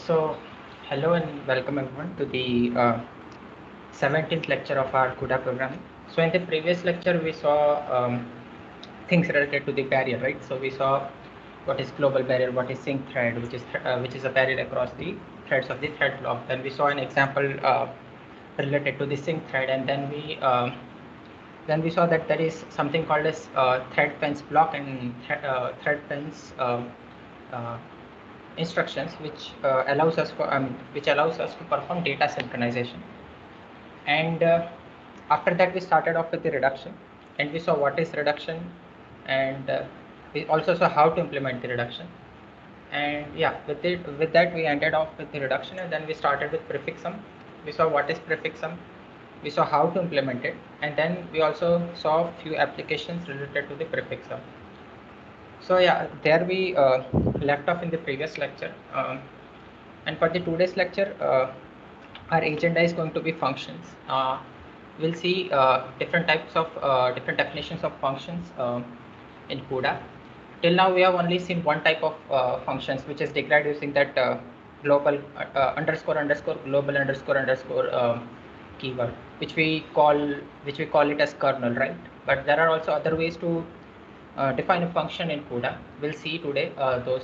So, hello and welcome everyone to the 17th lecture of our CUDA programming. So, in the previous lecture, we saw things related to the barrier, right? So, we saw what is global barrier, what is sync thread, which is a barrier across the threads of the thread block. Then we saw an example related to the sync thread, and then we saw that there is something called as thread fence block and thread fence uh, instructions, which allows us to perform data synchronization. And after that, we started off with the reduction, and we saw what is reduction, and we also saw how to implement the reduction. And yeah, with that we ended off with the reduction, and then we started with prefix sum. We saw what is prefix sum, we saw how to implement it, and then we also saw a few applications related to the prefix sum. So yeah, there we left off in the previous lecture, and for the today's lecture, our agenda is going to be functions. We'll see different definitions of functions in CUDA. Till now, we have only seen one type of functions, which is declared using that global underscore underscore global underscore underscore keyword, which we call it as kernel, right? But there are also other ways to define a function in CUDA. We'll see today those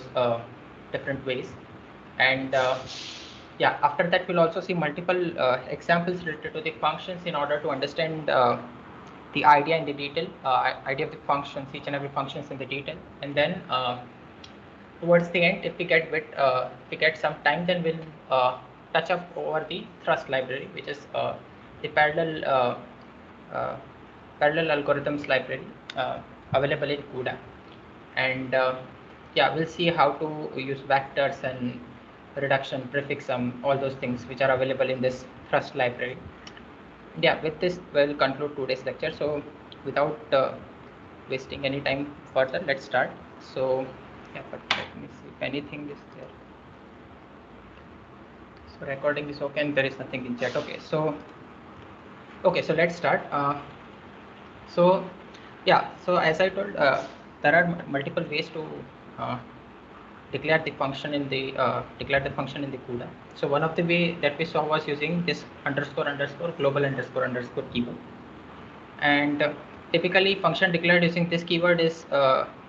different ways, and yeah, after that we'll also see multiple examples related to the functions in order to understand the idea in the detail, idea of the functions, each and every functions in the detail, and then towards the end, if we get some time, then we'll touch up over the thrust library, which is the uh, parallel algorithms library available in CUDA. And yeah, we'll see how to use vectors and reduction, prefix sum, all those things which are available in this thrust library. Yeah, with this we'll conclude today's lecture. So without wasting any time further, let's start. So yeah, but let me see if anything is there. So recording is okay and there is nothing in chat. Okay, so let's start. So yeah, so as I told, there are multiple ways to uh, declare the function in the CUDA. So one of the way that we saw was using this underscore underscore global underscore underscore keyword, and typically function declared using this keyword is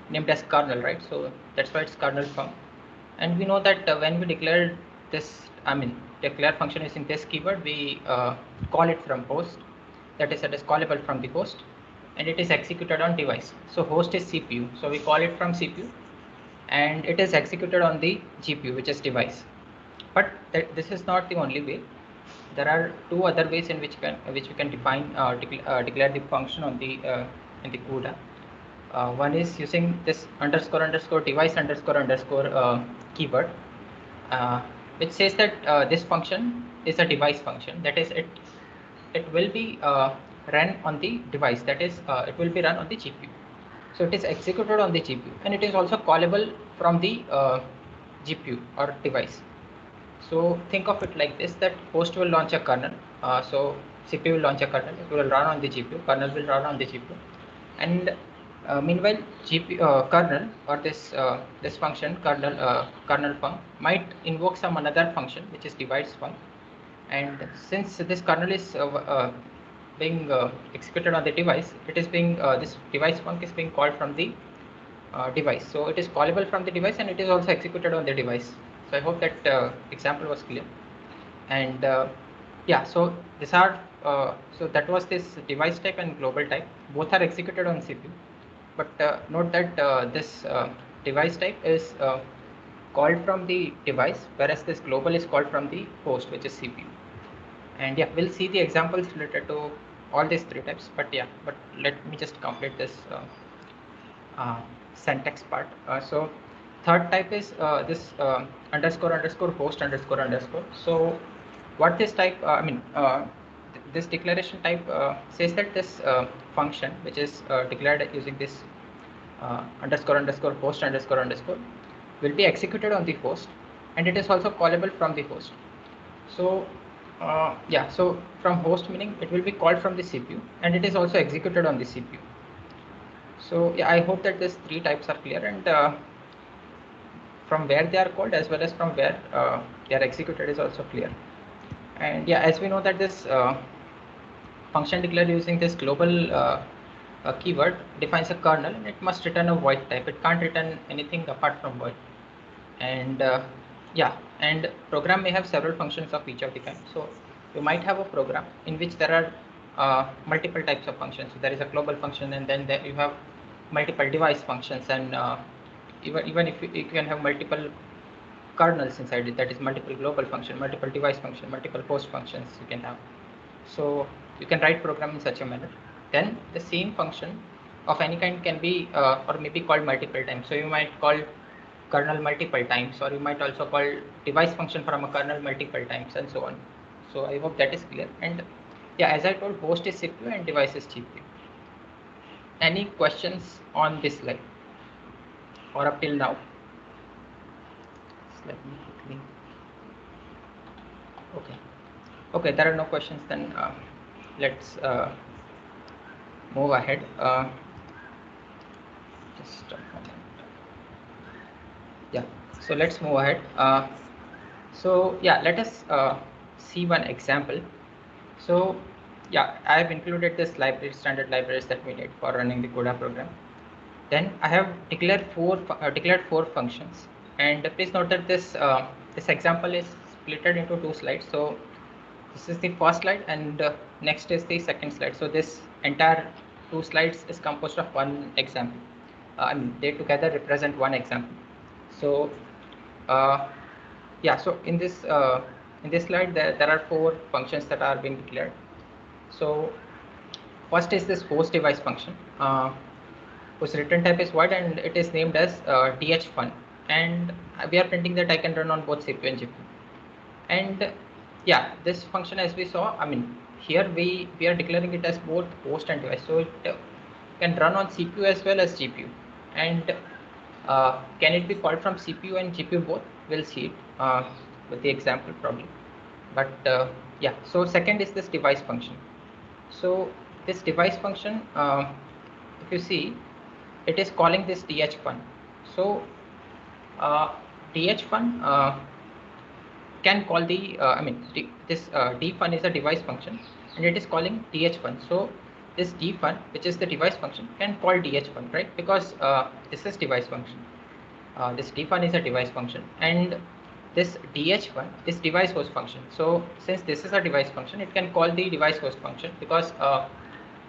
named as kernel, right? So that's why it's kernel func. And we know that when we declare this, declare function using this keyword, we call it from host. That is, it is callable from the host, and it is executed on device. So host is CPU, so we call it from CPU, and it is executed on the GPU, which is device. But this is not the only way. There are two other ways in which we can define declare the function on the in the CUDA. One is using this underscore underscore device underscore underscore keyword, which says that this function is a device function. That is, it will be run on the device. That is, it will be run on the GPU. So it is executed on the GPU, and it is also callable from the GPU or device. So think of it like this: that host will launch a kernel. So CPU will launch a kernel. It will run on the GPU. Kernel will run on the GPU, and meanwhile, kernel or this function kernel func might invoke some another function, which is device func. And since this kernel is being executed on the device, it is being this device func is being called from the device. So it is callable from the device, and it is also executed on the device. So I hope that example was clear. And yeah, so these are so that was this device type and global type. Both are executed on CPU, but note that this device type is called from the device, whereas this global is called from the host, which is CPU. And yeah, we'll see the examples related to all these three types. But yeah, but let me just complete this syntax part. So third type is this underscore underscore host underscore underscore. So what this type, this declaration type says that this function, which is declared using this underscore underscore host underscore underscore, will be executed on the host, and it is also callable from the host. So yeah, so from host meaning it will be called from the CPU, and it is also executed on the CPU. So yeah, I hope that these three types are clear, and from where they are called, as well as from where they are executed is also clear. And yeah, as we know that this function declared using this global keyword defines a kernel, and it must return a void type. It can't return anything apart from void. And yeah, and program may have several functions of each of the kind. So you might have a program in which there are multiple types of functions. So there is a global function, and then there you have multiple device functions, and even if you can have multiple kernels inside it, that is multiple global function, multiple device function, multiple host functions you can have. So you can write program in such a manner. Then the same function of any kind can be or may be called multiple times. So you might call kernel multiple times, or you might also call device function from a kernel multiple times, and so on. So I hope that is clear. And yeah, as I told, host is CPU and device is GPU. Any questions on this slide or up till now? Let me quickly. Okay, there are no questions. Then let's move ahead. Just a moment. Yeah, so let's move ahead. So yeah, let us see one example. So yeah, I have included this library, standard libraries that we need for running the CUDA program. Then I have declared four functions, and please note that this this example is split into two slides. So this is the first slide, and next is the second slide. So this entire two slides is composed of one example. They together represent one example. So yeah, so in this slide there are four functions that are being declared. So first is this host device function, whose return type is void, and it is named as dhfun, and we are printing that I can run on both CPU and GPU. And yeah, this function, as we saw, here we are declaring it as both host and device, so it can run on CPU as well as GPU. And can it be called from CPU and GPU both? We'll see it with the example probably. But yeah, so second is this device function. So this device function, if you see, it is calling this dhfun. So dhfun can call the this dfun is a device function, and it is calling dhfun. So this dfun, which is the device function, can call dhfun, right? Because this is device function. This dfun is a device function, and this dhfun is device host function. So since this is a device function, it can call the device host function, because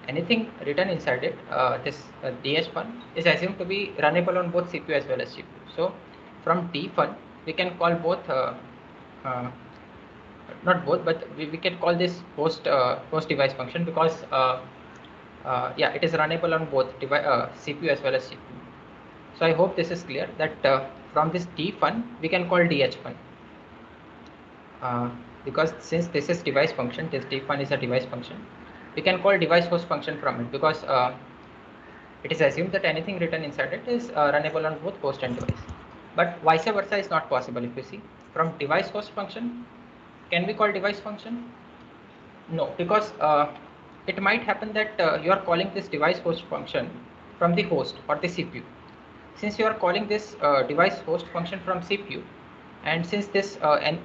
anything written inside it, this dhfun is assumed to be runnable on both CPU as well as GPU. So from dfun we can call both not both, but we can call this host device function, because yeah, it is runnable on both CPU as well as GPU. So I hope this is clear that from this dfun we can call dhfun, because since this is device function, this dfun is a device function, we can call device host function from it, because it is assumed that anything written inside it is runnable on both host and device. But vice versa is not possible. If you see, from device host function, can we call device function? No, because it might happen that you are calling this device host function from the host or the CPU. Since you are calling this device host function from CPU, and since this and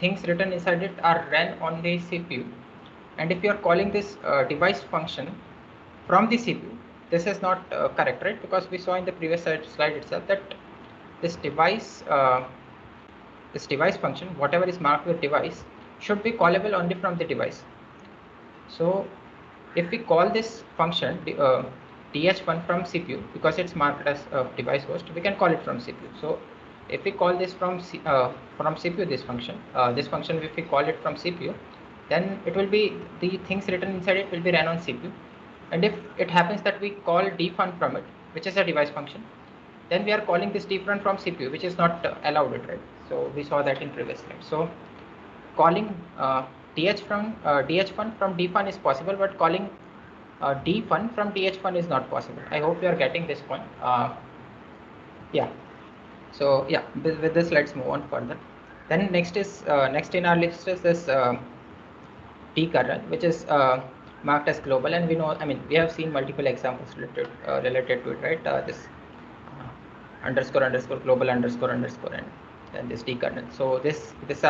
things written inside it are ran on the CPU, and if you are calling this device function from the CPU, this is not correct, right? Because we saw in the previous slide itself that this device function, whatever is marked with device, should be callable only from the device. So if we call this function dhfun from CPU, because it's marked as device host, we can call it from CPU. So if we call this from CPU, this function if we call it from CPU, then it will be, the things written inside it will be ran on CPU. And if it happens that we call dfun from it, which is a device function, then we are calling this dfun from CPU, which is not allowed, right? So we saw that in previous slide. So calling dhfun from dfun is possible, but calling dfun from dhfun is not possible. I hope you are getting this point. Yeah. So yeah, with this, let's move on further. Then next in our list is this kernel, which is marked as global, and we know, we have seen multiple examples related to it, right? This __global __, and and this D kernel. So this is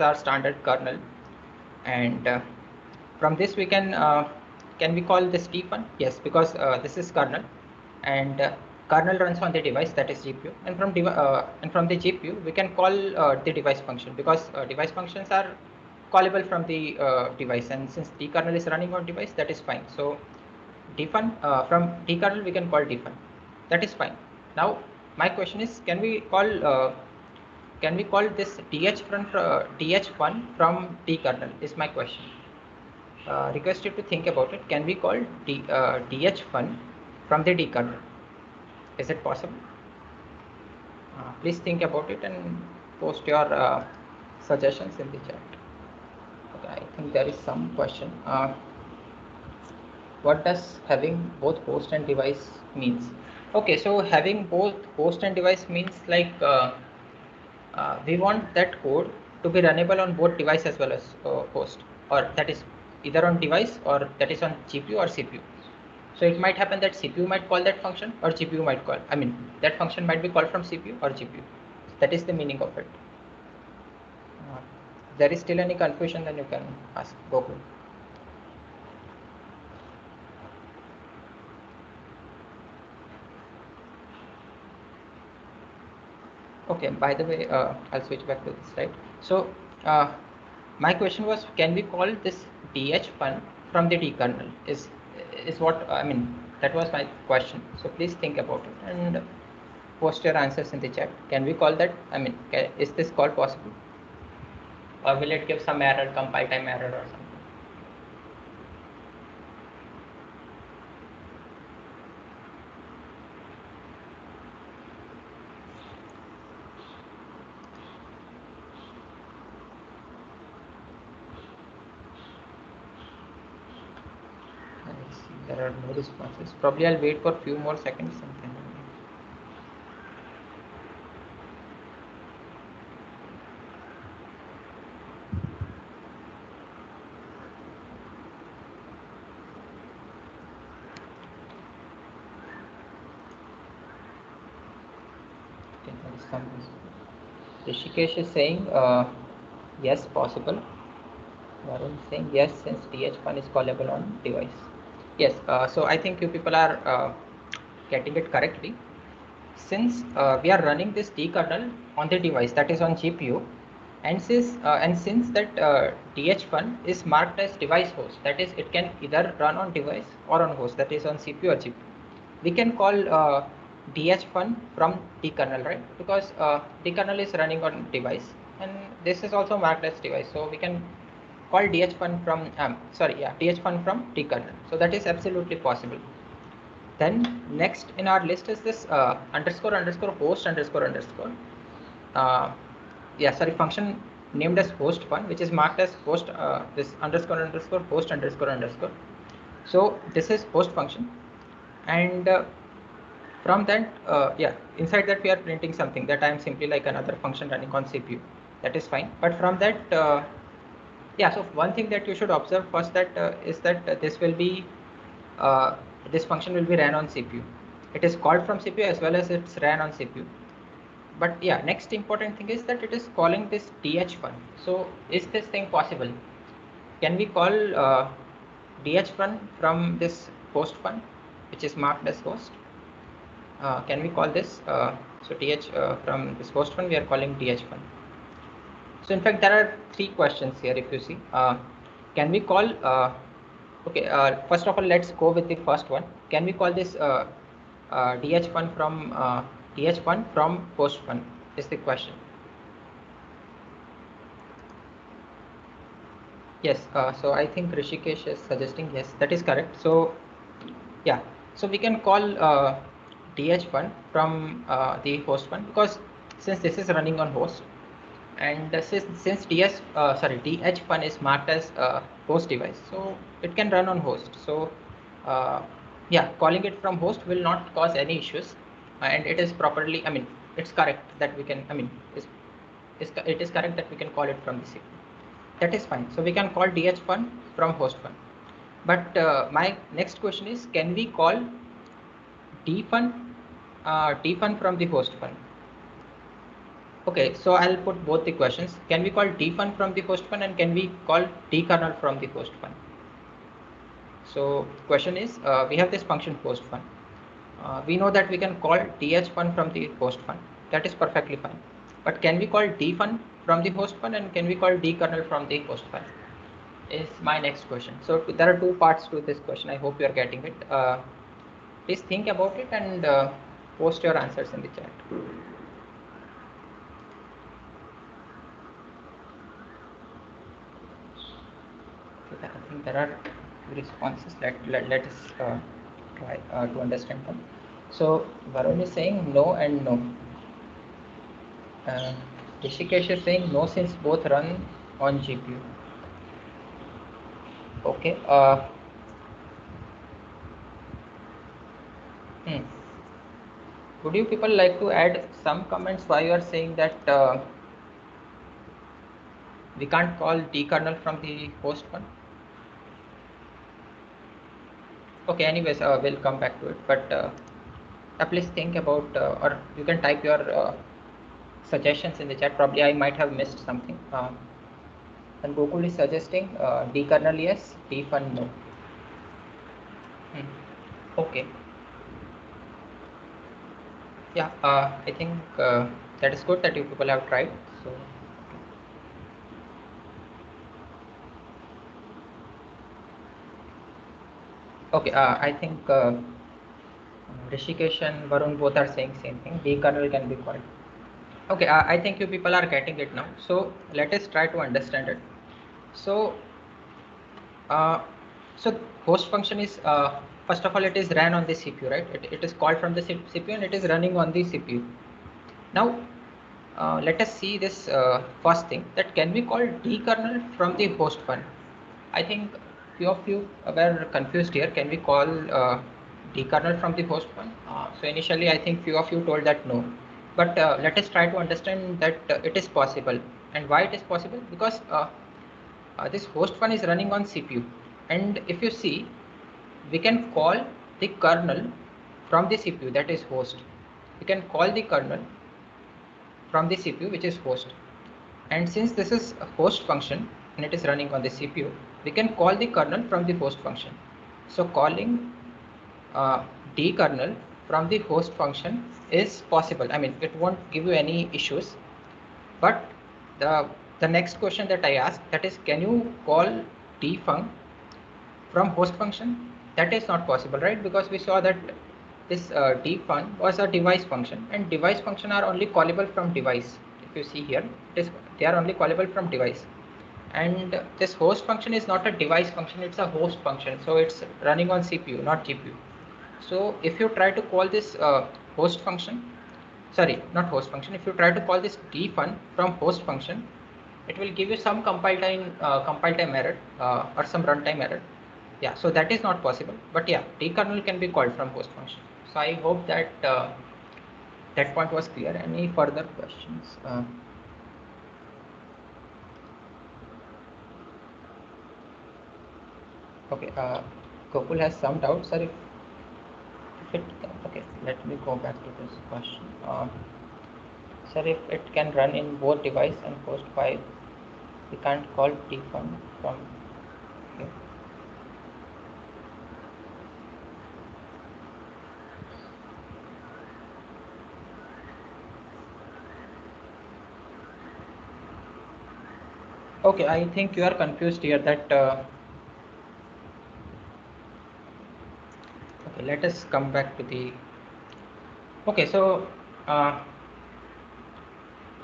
our standard kernel, and from this we can we call this dfun? Yes, because this is kernel, and kernel runs on the device, that is GPU, and from the GPU we can call the device function, because device functions are callable from the device, and since D kernel is running on device, that is fine. So dfun, from D kernel we can call dfun, that is fine. Now my question is, can we call this dh1 from D kernel, is my question. Request you to think about it. Can we call dh1 from the D kernel? Is it possible? Please think about it and post your suggestions in the chat. Okay, I think there is some question. What does having both host and device means? Okay, so having both host and device means like we want that code to be runnable on both device as well as host, or that is either on device or that is on GPU or CPU. So it might happen that CPU might call that function or GPU might call, that function might be called from CPU or GPU. That is the meaning of it. If there is still any confusion, then you can ask Gokul. Okay, by the way, I'll switch back to this, right? So my question was, can we call this dh1 from the D kernel? Is what that was my question. So please think about it and post your answers in the chat. Can we call that? Is this call possible, or will it give some error, compile time error or something? Let's see, there are no responses. Probably I'll wait for a few more seconds and then. Okay, there is some. Rishikesh is saying yes, possible. Varun is saying yes, since dh1 is callable on device. Yes, so I think you people are getting it correctly. Since we are running this D kernel on the device, that is on GPU, and since that dh1 is marked as device host, that is it can either run on device or on host, that is on CPU or GPU, we can call dh1 from D kernel, right? Because D kernel is running on device and this is also marked as device, so we can call dh1 from dh1 from D kernel. So that is absolutely possible. Then next in our list is this __host __. Function named as host1, which is marked as host this __host__. So this is host function, and from that inside that we are printing something that I am simply like another function running on CPU. That is fine, but from that so one thing that you should observe first is that this will be this function will be ran on CPU. It is called from CPU as well as it's ran on CPU. But next important thing is that it is calling this dh1. So is this thing possible? Can we call dh1 from this host1, which is marked as host? Can we call this? So dh from this host1 we are calling dh1. So in fact there are three questions here. If you see, can we call first of all, let's go with the first one. Can we call this dh1 from host1 is the question. Yes, so I think Rishikesh is suggesting yes, that is correct. So so we can call dh1 from the host1, because since this is running on host, and since dh1 is marked as host device, so it can run on host. So calling it from host will not cause any issues, and it is properly, it's correct that we can, it is correct that we can call it from the CPU. That is fine. So we can call dh1 from host1. But my next question is, can we call dfun from the host1? Okay, so I'll put both the questions. Can we call dfun from the host fun, and can we call dkernel from the host fun? So question is, we have this function host fun. We know that we can call dhfun from the host fun. That is perfectly fine. But can we call dfun from the host fun, and can we call dkernel from the host fun? Is my next question. So there are two parts to this question. I hope you are getting it. Please think about it and post your answers in the chat. Okay, I think there are responses. Let us try to understand them. So Varun is saying no and no. Rishikesh is saying no since both run on GPU. Okay. Would you people like to add some comments why you are saying that we can't call dkernel from the host one? Okay, anyways, we'll come back to it. But please think about, or you can type your suggestions in the chat. Probably I might have missed something. And Gokul is suggesting dkernel yes, dfun no. Okay. Yeah, I think that is good that you people have tried. So. Okay, I think Rishikesh and Varun both are saying same thing. Dkernel can be called. Okay, I think you people are getting it now. So let us try to understand it. So, so host function is first of all it is ran on the CPU, right? It is called from the CPU and it is running on the CPU. Now, let us see this first thing, that can we call dkernel from the host one? I think few of you were confused here. Can we call dkernel from the host one? So initially I think few of you told that no, but let us try to understand that it is possible. And why it is possible? Because this host one is running on CPU, and if you see, we can call the kernel from the CPU, that is host. We can call the kernel from the CPU, which is host. And since this is a host function and it is running on the CPU, we can call the kernel from the host function. So calling dkernel from the host function is possible. I mean, it won't give you any issues. But the next question that I asked, that is, can you call dfunc from host function? That is not possible, right? Because we saw that this dfunc was a device function, and device function are only callable from device. If you see here, they are only callable from device. And this host function is not a device function, it's a host function. So it's running on CPU, not GPU. So if you try to call this host function, sorry, not host function, if you try to call this dfun from host function, it will give you some compile time error or some runtime error. Yeah, so that is not possible. But yeah, dkernel can be called from host function. So I hope that that point was clear. Any further questions? Okay, Gokul has some doubts, sir. If it can, okay, let me go back to this question. Sir, if it can run in both device and host, why we can't call dfun from here? Okay, I think you are confused here. That okay, let us come back to the. Okay, so I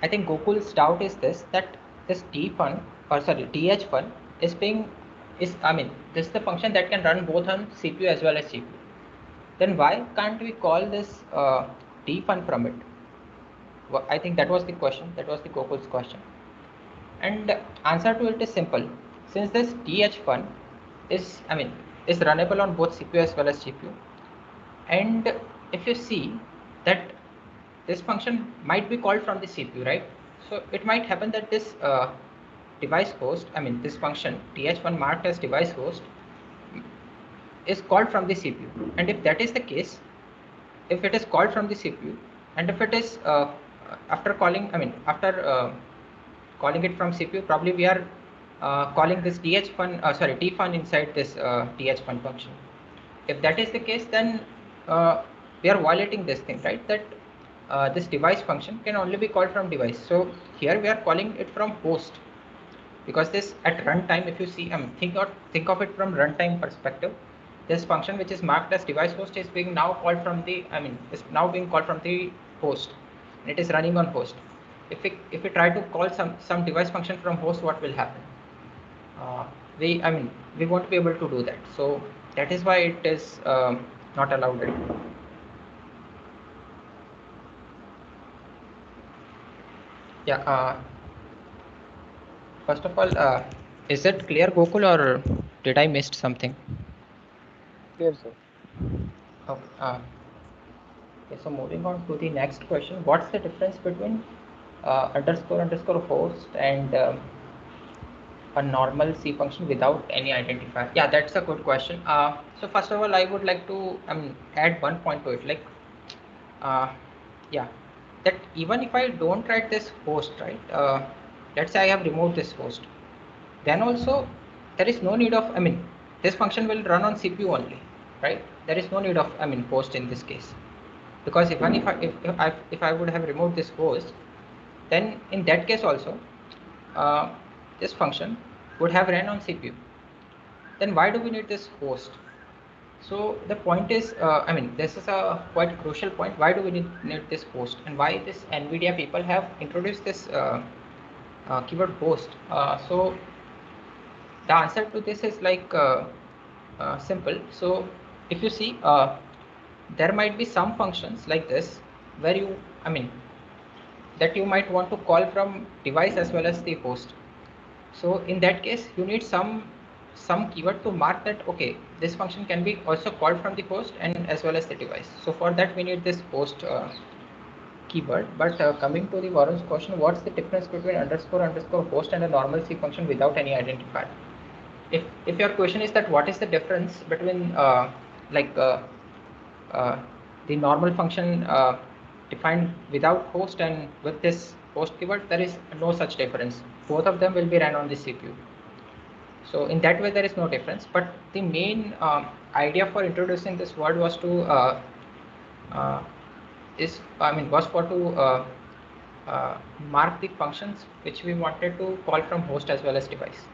think Gokul's doubt is this, that this dfun, or sorry, dhfun is being I mean, this is the function that can run both on CPU as well as GPU. Then why can't we call this dfun from it? Well, I think that was the question. That was the Gokul's question. And answer to it is simple. Since this dhfun is, I mean, is runnable on both CPU as well as GPU, and if you see that this function might be called from the CPU, right? So it might happen that this device host, I mean, this function dhfun marked as device host is called from the CPU. And if that is the case, if it is called from the CPU, and if it is after calling, after calling it from CPU, probably we are calling this dfun inside this dfun function. If that is the case, then we are violating this thing, right? That this device function can only be called from device. So here we are calling it from host, because this at runtime, if you see, think of it from runtime perspective. This function which is marked as device host is being now called from the, is now being called from the host, and it is running on host. If we try to call some device function from host, what will happen? We won't be able to do that. So that is why it is not allowed. Yeah. First of all, is it clear, Gokul, or did I missed something? Clear, sir. Okay. Okay, so moving on to the next question, what's the difference between underscore host and a normal C function without any identifier? Yeah, that's a good question. So first of all, I would like to add one point to it, like yeah, that even if I don't write this host, right, let's say I have removed this host, then also there is no need of, this function will run on CPU only, right? There is no need of, host in this case, because even if I would have removed this host, then in that case also uh, this function would have ran on CPU. Then why do we need this host? So the point is, this is a quite crucial point. Why do we need this host, and why this NVIDIA people have introduced this keyword host? So the answer to this is like simple. So if you see, there might be some functions like this where you, that you might want to call from device as well as the host. So in that case, you need some keyword to mark that, okay, this function can be also called from the host and as well as the device. So for that we need this host keyword. But coming to the Warren's question, what's the difference between underscore host and a normal C function without any identifier? If your question is that what is the difference between like uh, the normal function defined without host and with this host keyword, there is no such difference. Both of them will be run on the CPU. So in that way, there is no difference. But the main idea for introducing this word was to uh, was for to mark the functions which we wanted to call from host as well as device.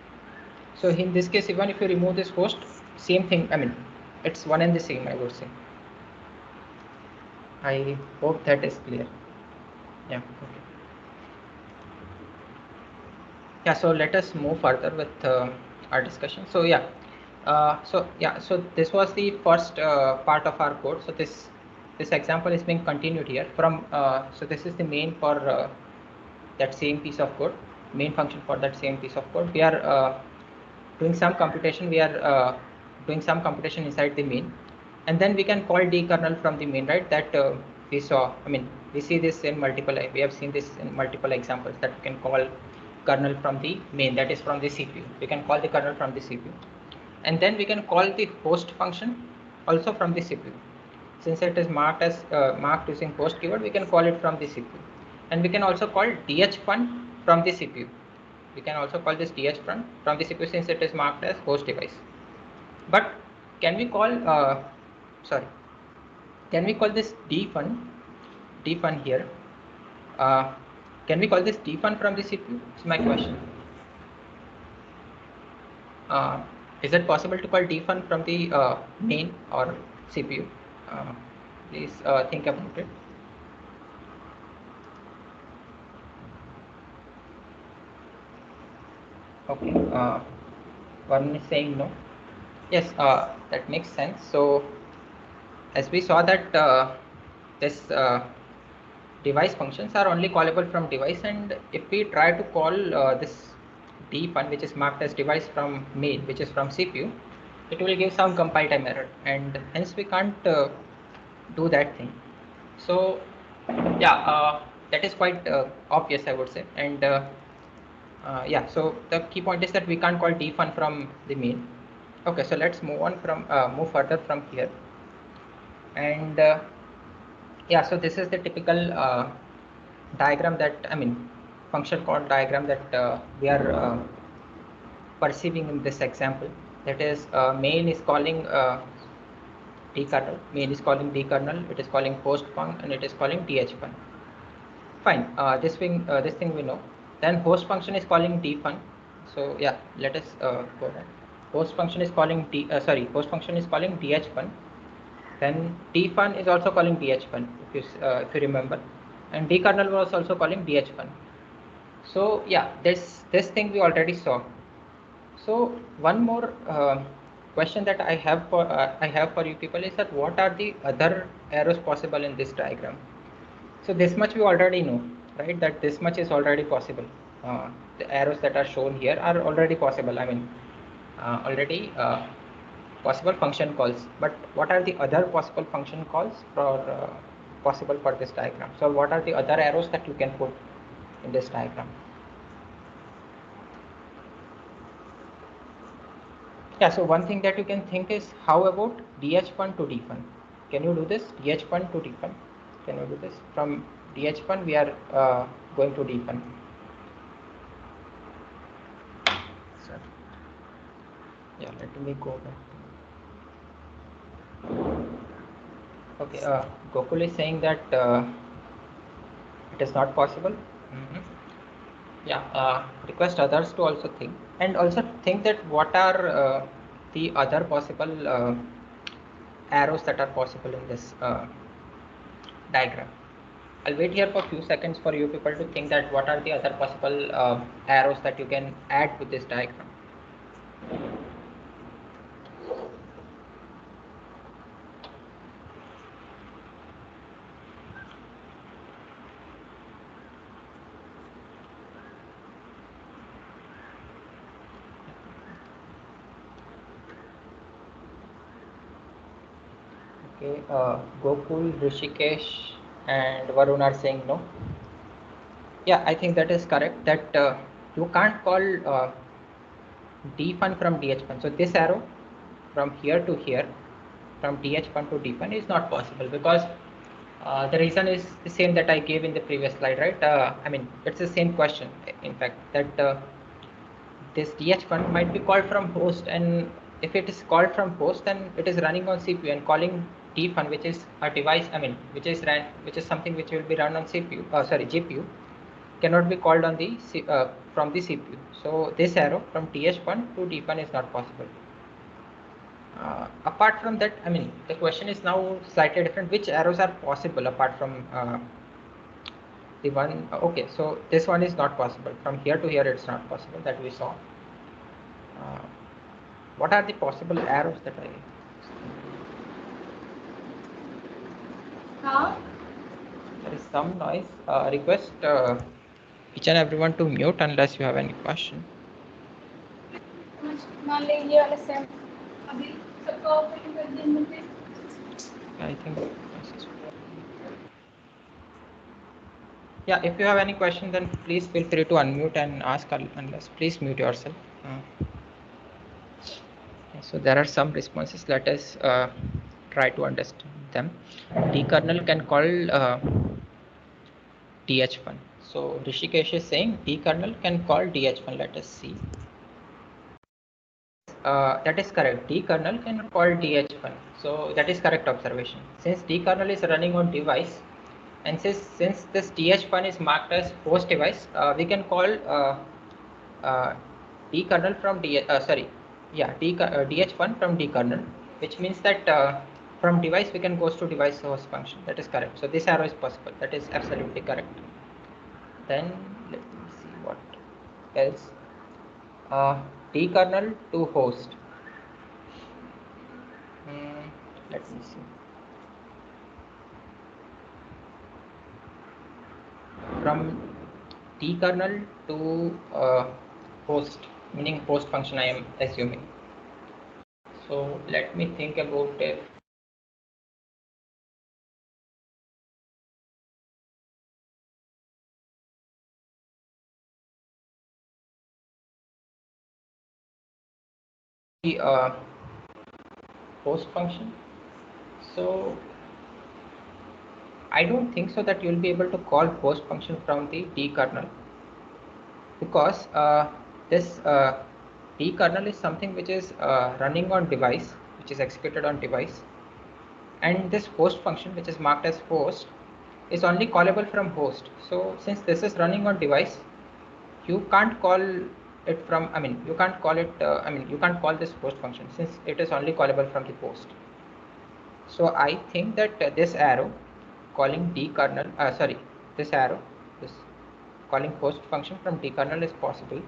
So in this case, even if you remove this host, same thing. It's one and the same, I would say. I hope that is clear. Yeah. Okay. Yeah. So let us move further with our discussion. So yeah. So this was the first part of our code. So this example is being continued here from. So this is the main for that same piece of code, main function for that same piece of code. We are doing some computation. We are doing some computation inside the main, and then we can call dkernel from the main, right? That we saw. We see this in multiple. We have seen this in multiple examples that we can call kernel from the main. That is from the CPU. We can call the kernel from the CPU, and then we can call the host function also from the CPU. Since it is marked as marked using host keyword, we can call it from the CPU, and we can also call dhfun from the CPU. We can also call this dhfun from the CPU since it is marked as host device. But can we call sorry can we call this dfun here? uh, can we call this dfun from the CPU? It's my question. uh, is it possible to call dfun from the main or CPU? uh, Please think about it. Okay, one is saying no. Yes, that makes sense. So as we saw that this device functions are only callable from device, and if we try to call this dfun, which is marked as device from main, which is from CPU, it will give some compile time error, and hence we can't do that thing. So yeah, that is quite obvious, I would say. And yeah, so the key point is that we can't call dfun from the main. Okay, so let's move further from here. And yeah, so this is the typical diagram that, function called diagram that we are perceiving in this example. That is, main is calling dkernel, main is calling dkernel, it is calling host func, and it is calling dhfun. Fine, this thing we know. Then host function is calling dfun. So yeah, let us go ahead. Host function is calling host function is calling dhfun. Then dfun is also calling dhfun, if you remember, and dkernel was also calling dhfun. So yeah, this thing we already saw. So one more question that I have for you people is that what are the other arrows possible in this diagram? So this much we already know, right? That this much is already possible. The arrows that are shown here are already possible. Already possible function calls. But what are the other possible function calls possible for this diagram? So what are the other arrows that you can put in this diagram? Yeah, so one thing that you can think is, how about dh1 to dfun? Can you do this? dh1 to dfun. Can you do this? From dh1 we are going to dfun. So, yeah, let me go back. Okay, Gokul is saying that it is not possible. Yeah, request others to also think, and also think that what are the other possible arrows that are possible in this diagram. I'll wait here for a few seconds for you people to think that what are the other possible arrows that you can add to this diagram. Okay, Gokul, Rishikesh, and Varun are saying no. Yeah, I think that is correct. That you can't call dfun from dhfun. So this arrow from here to here, from dhfun to dfun, is not possible because the reason is the same that I gave in the previous slide, right? It's the same question. In fact, that this dhfun might be called from host, and if it is called from host, then it is running on CPU, and calling dfun, which is a device, which is something which will be run on CPU, GPU, cannot be called on the from the CPU. So this arrow from th1 to dfun is not possible. Apart from that, the question is now slightly different. Which arrows are possible apart from the one? Okay, so this one is not possible. From here to here, it's not possible, that we saw. What are the possible arrows that I? There is some noise. Request each and everyone to mute unless you have any question. I think. Yeah, if you have any question, then please feel free to unmute and ask, unless please mute yourself. So there are some responses. Let us try to understand them. Dkernel can call dhfun. So Rishikesh is saying dkernel can call dhfun. Let us see. That is correct. Dkernel can call dhfun. So that is correct observation. Since dkernel is running on device, and since this dhfun is marked as host device, we can call dkernel from dhfun from dkernel, which means that from device we can go to device host function. That is correct. So this arrow is possible. That is absolutely correct. Then let me see what else. Dkernel to host. Let me see. From dkernel to host, meaning host function, I am assuming. So let me think about it. The host function. So I don't think so that you'll be able to call host function from the D kernel, because this D kernel is something which is running on device, which is executed on device, and this host function, which is marked as host, is only callable from host. So since this is running on device, you can't call it from, I mean, you can't call it, you can't call this host function since it is only callable from the host. So I think that this arrow calling D kernel, this arrow, this calling host function from D kernel is possible.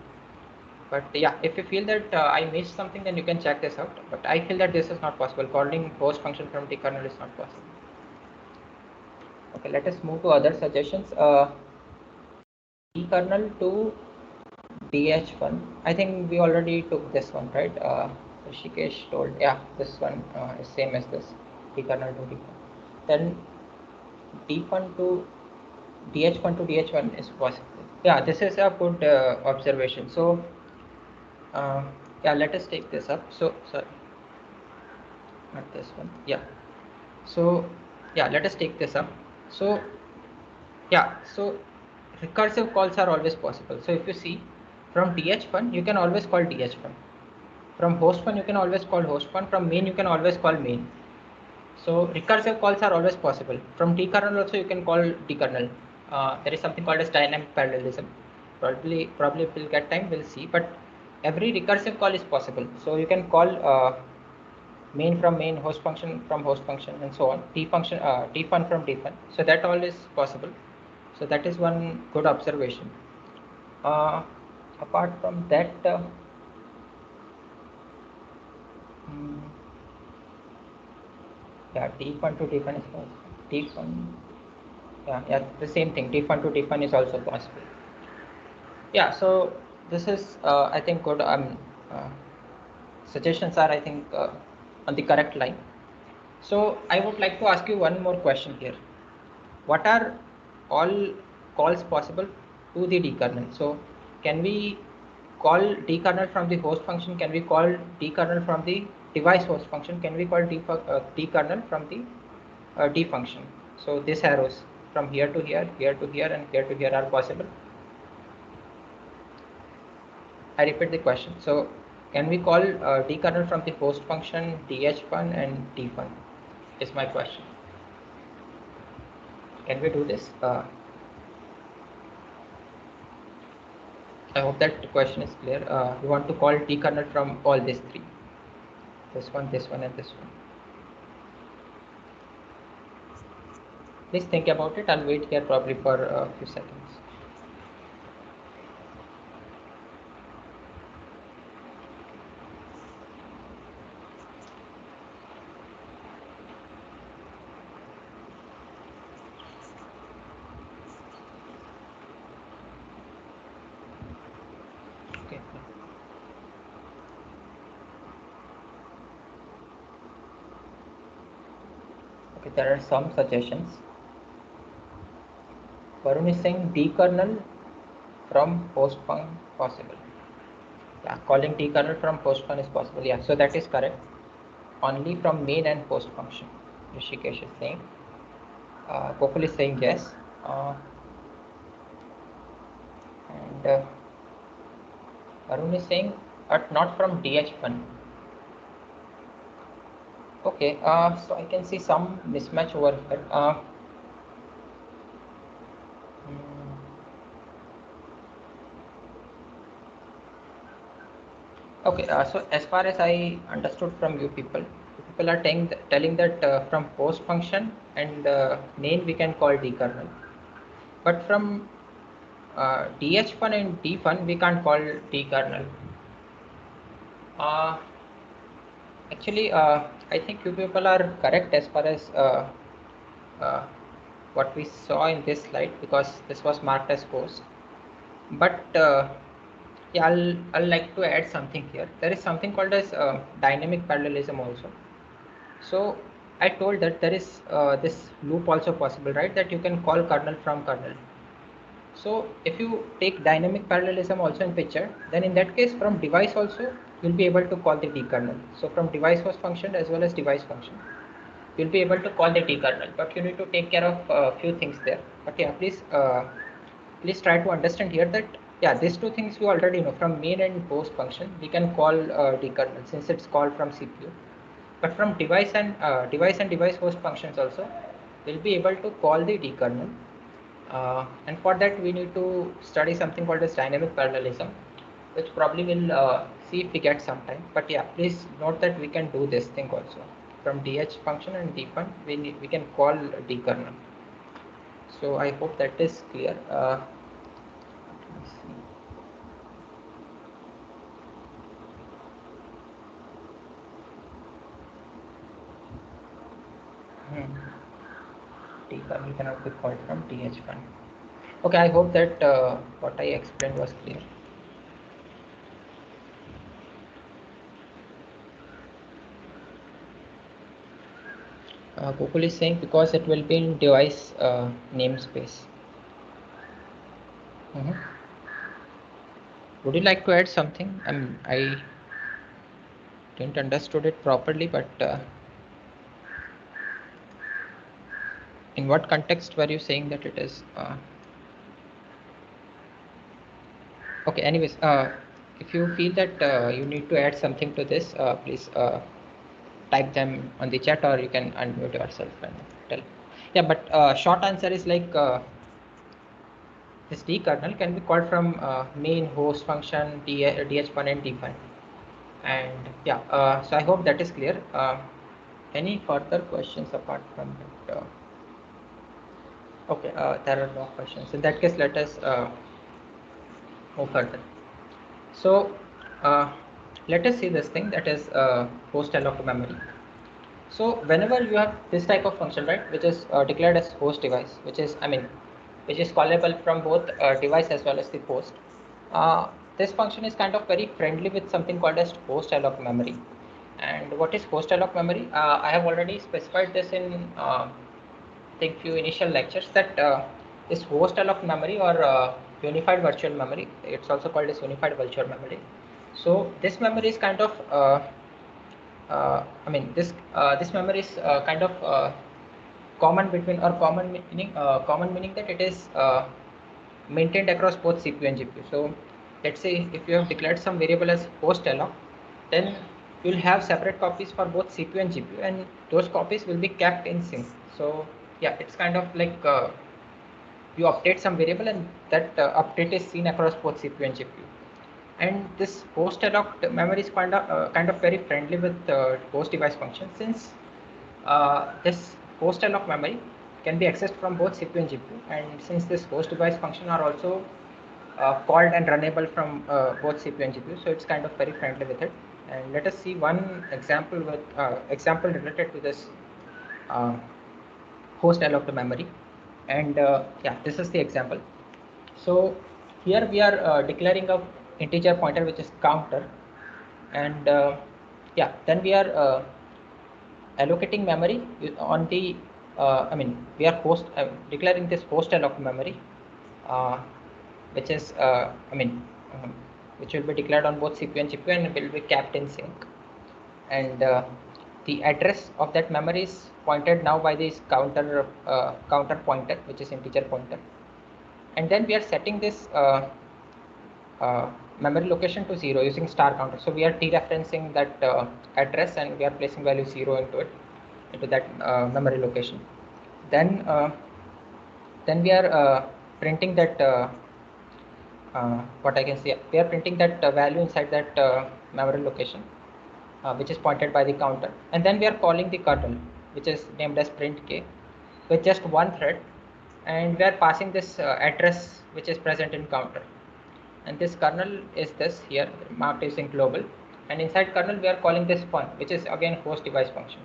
But yeah, if you feel that I missed something, then you can check this out. But I feel that this is not possible. Calling host function from D kernel is not possible. Okay, let us move to other suggestions. D kernel to DH1. I think we already took this one, right? Rishikesh told, yeah, this one is same as this. D kernel to D1. Then D1 to DH1 to DH1 is possible. Yeah, this is a good observation. So yeah, let us take this up. So sorry, not this one. Yeah. So yeah, let us take this up. So yeah, so recursive calls are always possible. So if you see, from DH1 you can always call DH1. From host1 you can always call host1. From main you can always call main. So recursive calls are always possible. From dkernel also you can call dkernel. There is something called as dynamic parallelism. Probably if we'll get time, we'll see. But every recursive call is possible. So you can call main from main, host function from host function, and so on. Dfun from dfun. So that all is possible. So that is one good observation. Apart from that, yeah, dfun to dfun is possible. Dfun, yeah, the same thing. Dfun to dfun is also possible. Yeah, so this is, I think, good. Suggestions are, I think, on the correct line. So I would like to ask you one more question here. What are all calls possible to the dkernel? So can we call dkernel from the host function? Can we call dkernel from the device host function? Can we call dkernel from the D function? So these arrows from here to here, here to here, and here to here are possible. I repeat the question. So can we call dkernel from the host function dh1 and dfun? Is my question. Can we do this? I hope that the question is clear. We want to call dkernel from all these three. This one, and this one. Please think about it. I'll wait here probably for a few seconds. Okay. Okay, there are some suggestions. Varun is saying dkernel from host function possible. Yeah, calling dkernel from host function is possible. Yeah, so that is correct. Only from main and host function. Rishikesh is saying. Gokul is saying yes. And Arun is saying not from DH1. Okay, so I can see some mismatch over here. Okay, so as far as I understood from you people are telling that from host function and main we can call dkernel, but from dh1 and dfun we can't call dkernel. Actually, I think you people are correct as far as uh, what we saw in this slide, because this was marked as host. But yeah, I'll like to add something here. There is something called as dynamic parallelism also. So I told that there is this loop also possible, right? That you can call kernel from kernel. So if you take dynamic parallelism also in picture, then in that case from device also you'll be able to call the D kernel. So from device host function as well as device function. you'll be able to call the D kernel, but you need to take care of a few things there. But yeah, please try to understand here that yeah, these two things we already know from main and host function. We can call D kernel since it's called from CPU. But from device host functions also, we'll be able to call the D kernel. And for that we need to study something called as dynamic parallelism, which probably will see if we get some time. But yeah, please note that we can do this thing also. From DH function and dfun, we can call D kernel. So I hope that is clear. Let me see. D kernel cannot be called from dhfun. Okay, I hope that what I explained was clear. Gokul is saying because it will be in device namespace. Would you like to add something? I didn't understood it properly, but in what context were you saying that it is? Okay. Anyways, if you feel that you need to add something to this, please type them on the chat, or you can unmute yourself and tell. Yeah, but short answer is like this D kernel can be called from main host function dh1 and dfun. And yeah, so I hope that is clear. Any further questions apart from that? Okay, there are no questions. In that case, let us move further. So let us see this thing that is HostAllocMemory. So whenever you have this type of function, right, which is declared as host device, which is which is callable from both device as well as the host. This function is kind of very friendly with something called as HostAllocMemory. And what is HostAllocMemory? I have already specified this in I think few initial lectures that this HostAllocMemory or unified virtual memory, it's also called as unified virtual memory. So this memory is kind of this memory is kind of common between or common meaning that it is maintained across both CPU and GPU. So let's say if you have declared some variable as HostAlloc, then you'll have separate copies for both CPU and GPU, and those copies will be kept in sync. So yeah, it's kind of like you update some variable, and that update is seen across both CPU and GPU. And this HostAlloc memory is kind of very friendly with host device function, since this HostAlloc memory can be accessed from both CPU and GPU, and since this host device function are also called and runnable from both CPU and GPU, so it's kind of very friendly with it. And let us see one example with example related to this HostAllocMemory. And yeah, this is the example. So here we are declaring a integer pointer which is counter, and yeah, then we are allocating memory on the we are declaring this HostAllocMemory, uh, which is which will be declared on both CPU and GPU and will be kept in sync. And the address of that memory is pointed now by this counter pointer, which is integer pointer. And then we are setting this memory location to 0 using star counter. So we are dereferencing that address, and we are placing value 0 into that memory location. Then we are printing that what I can see, we are printing that value inside that memory location, which is pointed by the counter. And then we are calling the kernel, which is named as print k, with just one thread, and we are passing this address which is present in counter. And this kernel is this here marked using global, and inside kernel we are calling this fun, which is again host device function,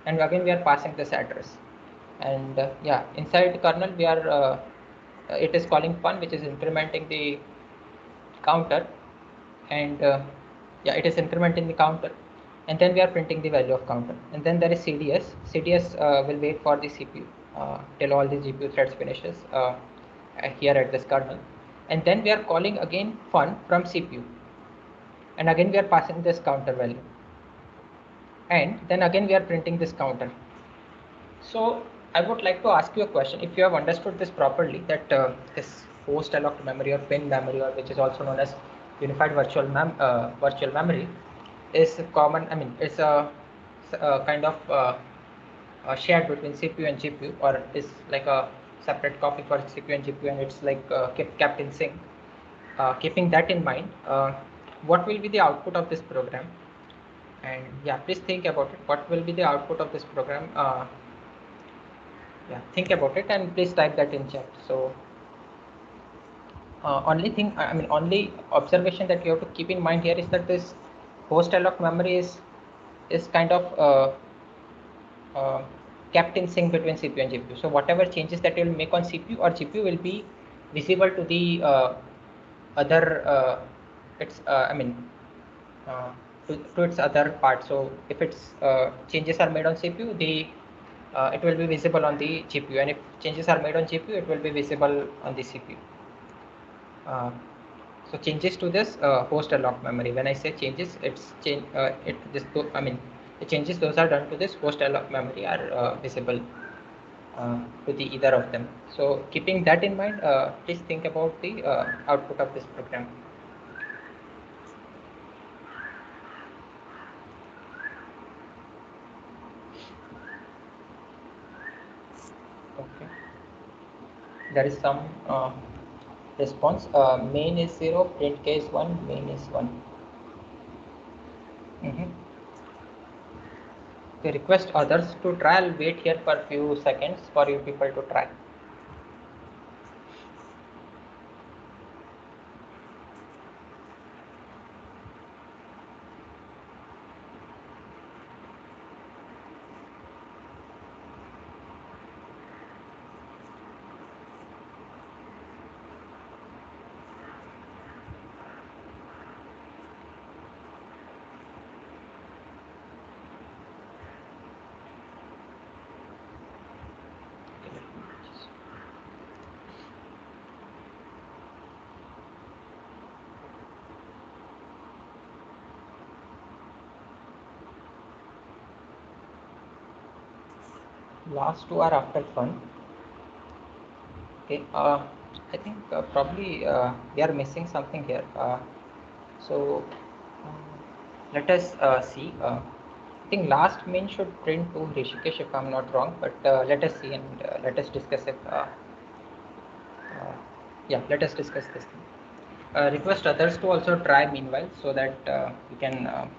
and again we are passing this address. And yeah, inside kernel we are it is calling fun, which is incrementing the counter, and yeah, it is incrementing the counter, and then we are printing the value of counter. And then there is cds will wait for the CPU till all the GPU threads finishes here at this kernel. And then we are calling again fun from CPU, and again we are passing this counter value, and then again we are printing this counter. So I would like to ask you a question. If you have understood this properly, that this host-alloced memory or pin memory, or which is also known as unified virtual memory, is common. I mean, it's a kind of shared between CPU and GPU, or is like a separate copy for CPU and GPU, and it's like kept in sync. Keeping that in mind, what will be the output of this program? And yeah, please think about it. What will be the output of this program? Yeah, think about it and please type that in chat. So only thing, I mean, only observation that you have to keep in mind here is that this host alloc memory is kind of uh, kept in sync between CPU and GPU. So whatever changes that you will make on CPU or GPU will be visible to the other its I mean to its other part. So if its changes are made on CPU, the it will be visible on the GPU, and if changes are made on GPU, it will be visible on the CPU. So changes to this host alloc memory. When I say changes, it's change. I mean, the changes those are done to this host alloc memory are visible to the either of them. So keeping that in mind, please think about the output of this program. Okay, there is some response. Main is 0, print k is 1, main is 1. Okay, request others to try. I'll wait here for a few seconds for you people to try. Last two are after fun. Okay, I think probably we are missing something here. So let us see. I think last main should print to Rishikesh if I'm not wrong, but let us see and let us discuss it. Yeah, let us discuss this thing. Request others to also try meanwhile, so that we can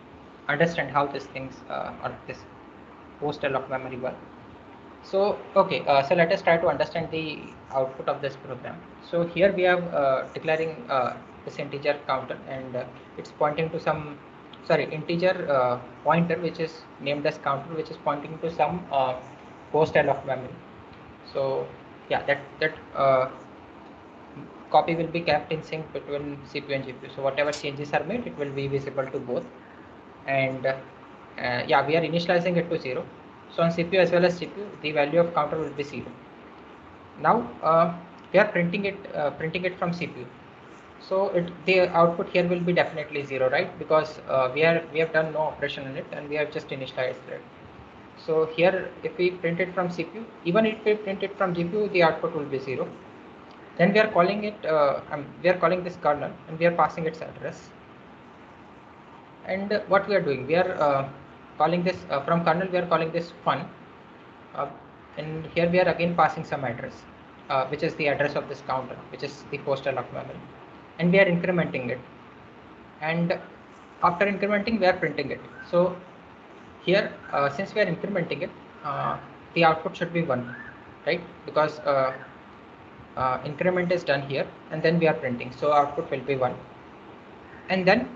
understand how these things or this host alloc memory work. So okay, so let us try to understand the output of this program. So here we have declaring this integer counter, and it's pointing to some integer pointer which is named as counter, which is pointing to some host alloc memory. So yeah, that copy will be kept in sync between CPU and GPU. So whatever changes are made, it will be visible to both. And yeah, we are initializing it to 0. So on CPU as well as CPU, the value of counter will be 0. Now we are printing it from CPU. So the output here will be definitely 0, right? Because we have done no operation on it, and we have just initialized it. So here, if we print it from CPU, even if we print it from GPU, the output will be 0. Then we are calling it, we are calling this kernel, and we are passing its address. And what we are doing, we are calling this from kernel, we are calling this fun. Uh, and here we are again passing some address, which is the address of this counter, which is the host alloc memory. And we are incrementing it. And after incrementing, we are printing it. So here, since we are incrementing it, the output should be 1, right? Because increment is done here, and then we are printing, so output will be 1. And then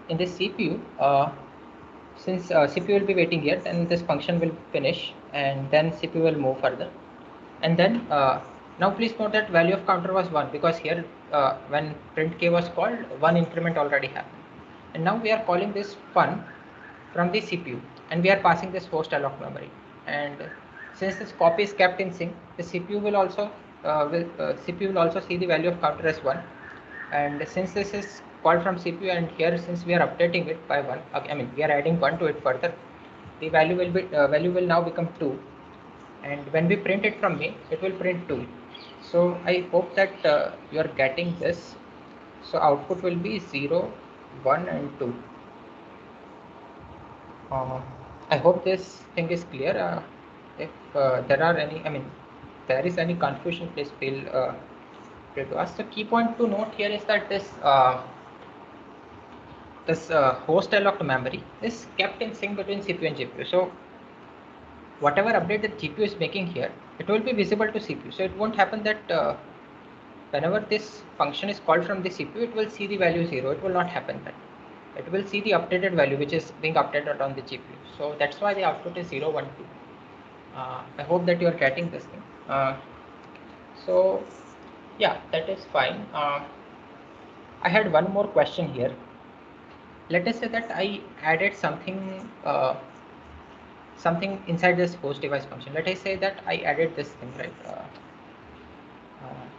in this CPU, since CPU will be waiting here, then this function will finish, and then CPU will move further. And then now please note that value of counter was 1, because here when print k was called, 1 increment already happened. And now we are calling this fun from the CPU, and we are passing this host alloc memory. And since this copy is kept in sync, the CPU will also see the value of counter as 1. And since this is called from CPU, and here since we are updating it by 1, I mean we are adding 1 to it further, the value will now become 2, and when we print it from main, it will print 2. So I hope that you are getting this. So output will be 0, 1 and 2. I hope this thing is clear. If there are any, there is any confusion, please feel free to ask. The key point to note here is that this host alloced memory is kept in sync between CPU and GPU. So whatever update the GPU is making here, it will be visible to CPU. So it won't happen that whenever this function is called from the CPU, it will see the value 0. It will not happen that. It will see the updated value which is being updated on the GPU. So that's why the output is 0, 1, 2. I hope that you are getting this thing. So yeah, that is fine. I had one more question here. Let us say that I added something inside this host device function. Let us say that I added this thing, right? Yeah,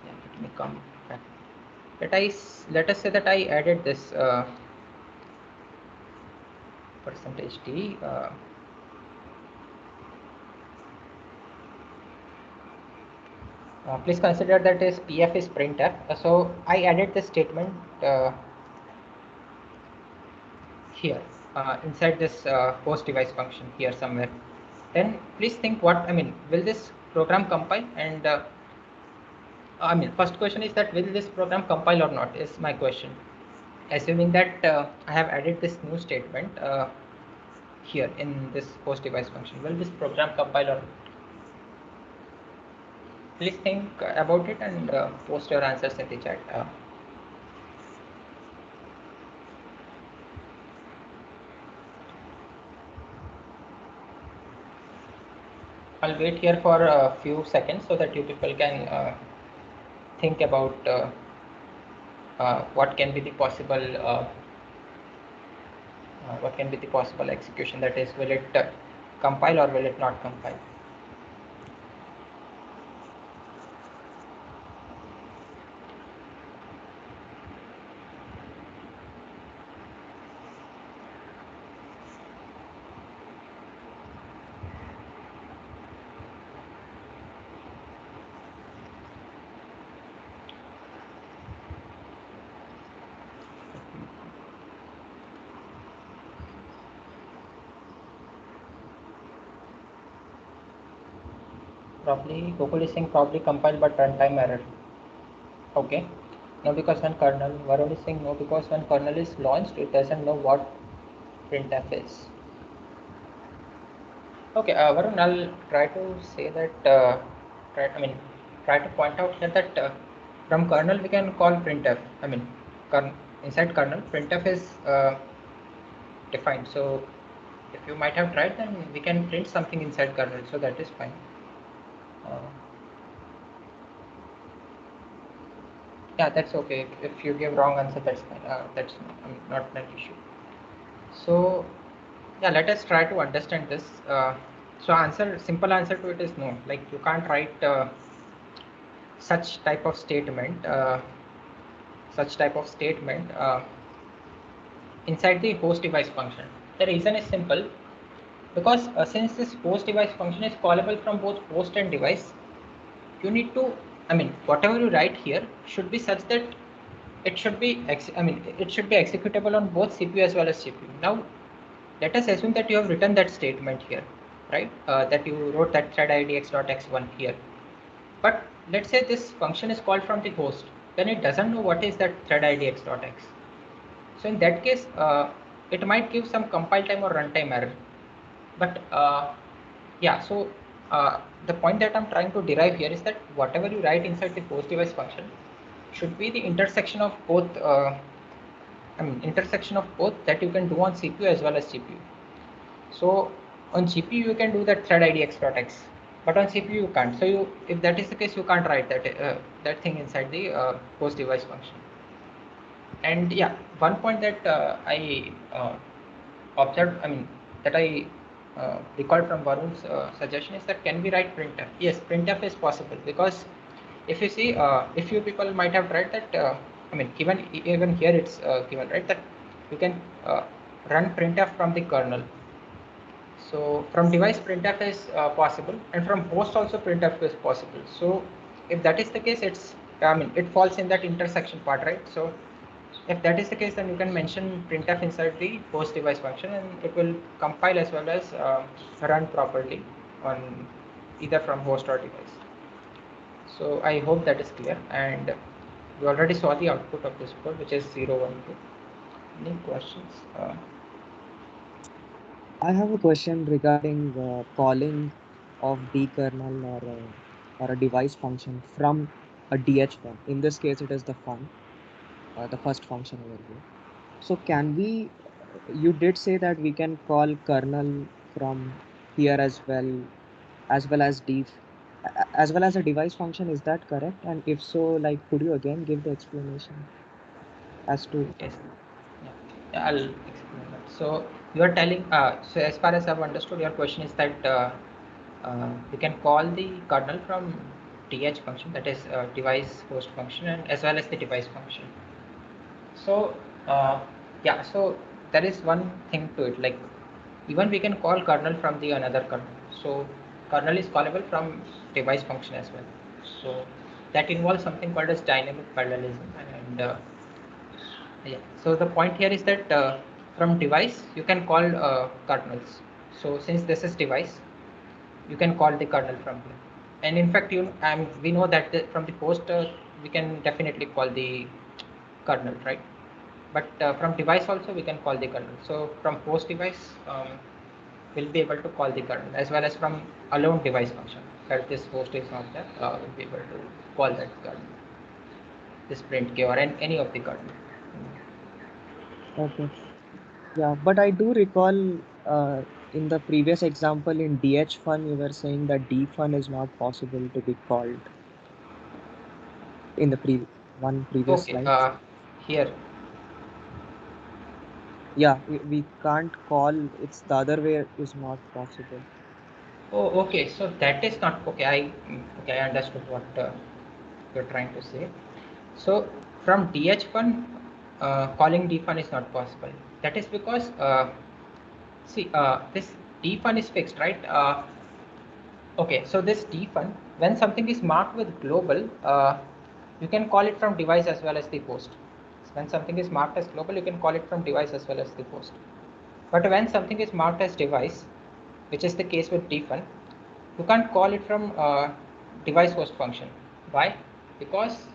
let me come back. Let us say that I added this percentage %d. Please consider that is pf is printf. So I added this statement here inside this host device function here somewhere. Then please think will this program compile? And first question is that will this program compile or not is my question. Assuming that I have added this new statement here in this host device function, will this program compile or not? Please think about it and post your answers in the chat. I'll wait here for a few seconds so that you people can think about what can be the possible execution, that is, will it compile or will it not compile. Probably Gokul is saying probably compile but runtime error. Okay. No, because when kernel, Varun is saying no, because when kernel is launched, it doesn't know what printf is. Okay, Varun, I'll try to say that, try to point out here that from kernel we can call printf. Inside kernel, printf is defined. So if you might have tried, then we can print something inside kernel, so that is fine. Yeah, that's okay. If you give wrong answer, that's fine. That's not an issue. So yeah, let us try to understand this. So simple answer to it is no. Like, you can't write such type of statement inside the host device function. The reason is simple, because since this host device function is callable from both host and device, you need to, whatever you write here should be such that it should be executable on both CPU as well as GPU. Now let us assume that you have written that statement here, right? That you wrote that thread id x.x1 here. But let's say this function is called from the host, then it doesn't know what is that thread id x.x. So in that case, it might give some compile time or runtime error. But yeah, so the point that I'm trying to derive here is that whatever you write inside the host device function should be the intersection of both that you can do on CPU as well as GPU. So on GPU you can do that thread id x.x, but on CPU you can't. So if that is the case, you can't write that thing inside the host device function. And yeah, one point that I observed, that I recalled from Varun's suggestion is that can we write printf? Yes, printf is possible, because if you see, if you people might have tried that, even here it's given, right, that you can run printf from the kernel. So from device printf is possible, and from host also printf is possible. So if that is the case, it falls in that intersection part, right? So if that is the case, then you can mention printf inside the host device function, and it will compile as well as run properly on either from host or device. So I hope that is clear, and we already saw the output of this code, which is 0, 1, 2. Any questions? I have a question regarding calling of D kernel or a device function from a DH fun. In this case, it is the fun, the first function over here. So can we? You did say that we can call kernel from here as well as as well as a device function. Is that correct? And if so, like, could you again give the explanation as to? Yes. Yeah, I'll explain that. So you are telling, so as far as I've understood, your question is that you can call the kernel from th function, that is device host function, and as well as the device function. So yeah, so there is one thing to it, like even we can call kernel from the another kernel. So kernel is callable from device function as well. So that involves something called as dynamic parallelism, and yeah. So the point here is that from device you can call kernels. So since this is device, you can call the kernel from here. And in fact, we know that from the host we can definitely call the kernel, right? But from device also we can call the kernel. So from host device, we'll be able to call the kernel, as well as from alone device function. That this host is not there, we'll be able to call that kernel, this print k or any of the kernel. Okay. Yeah, but I do recall in the previous example in DH fun, you were saying that D fun is not possible to be called in the one previous Okay, slide. here. Yeah, we can't call, it's the other way is not possible. Oh, okay. So that is not okay. Okay, I understood what you're trying to say. So from DH1, calling dfun is not possible. That is because see, this dfun is fixed, right? Okay, so this dfun, when something is marked with global, you can call it from device as well as the host. So when something is marked as global, you can call it from device as well as the host. But when something is marked as device, which is the case with dfun, you can't call it from device host function. Why? Because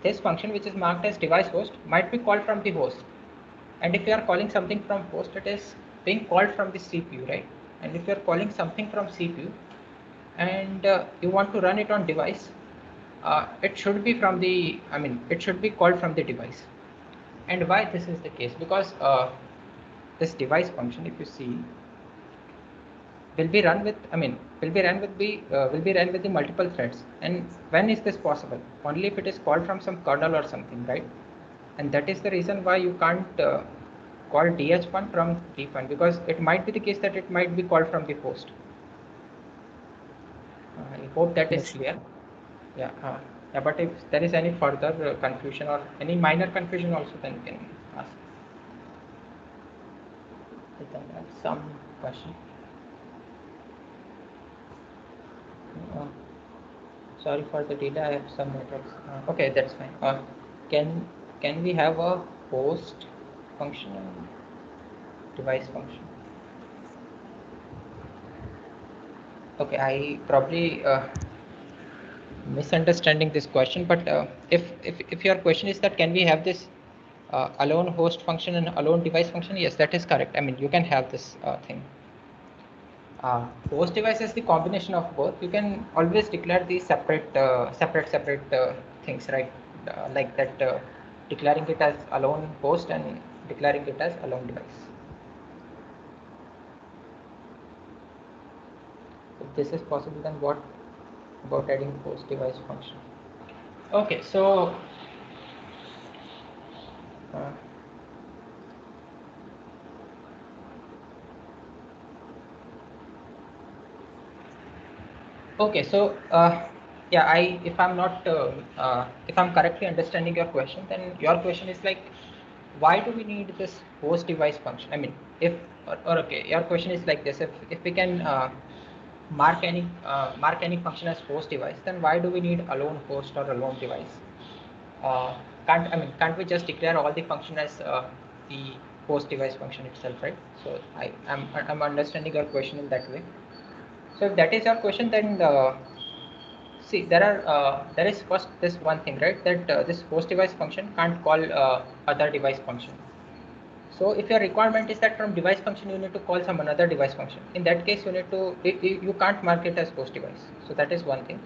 this function, which is marked as device host, might be called from the host. And if you are calling something from host, it is being called from the CPU, right? And if you are calling something from CPU and you want to run it on device, it should be from the, it should be called from the device. And why this is the case? Because this device function, if you see, will be run with will be run with the multiple threads. And when is this possible? Only if it is called from some kernel or something, right? And that is the reason why you can't call dh1 from dfun, because it might be the case that it might be called from the host. I hope that is Yes. clear. Yeah, yeah, but if there is any further confusion or any minor confusion also, then you can ask. I think I have some question. uh, Sorry for the delay. I have some networks. Okay, that's fine. Can can we have a host function and device function? Okay, I probably misunderstanding this question, but if your question is that can we have this alone host function and alone device function? Yes, that is correct. I mean, you can have this thing. Host device is the combination of both. You can always declare the separate things, right? Like that, declaring it as alone host and declaring it as alone device. If this is possible, then what about adding host device function? Okay, so uh, okay, so yeah, if I'm not if I'm correctly understanding your question, then your question is like why do we need this host device function? I mean, if or okay, your question is like this: if we can mark any function as host device, then why do we need alone host or alone device? Can't we just declare all the function as the host device function itself, right? So I'm understanding your question in that way. So if that is your question, then see, there is first this one thing, right? That this host device function can't call other device function. So if your requirement is that from device function you need to call some another device function, in that case you need to you can't mark it as host device. So that is one thing.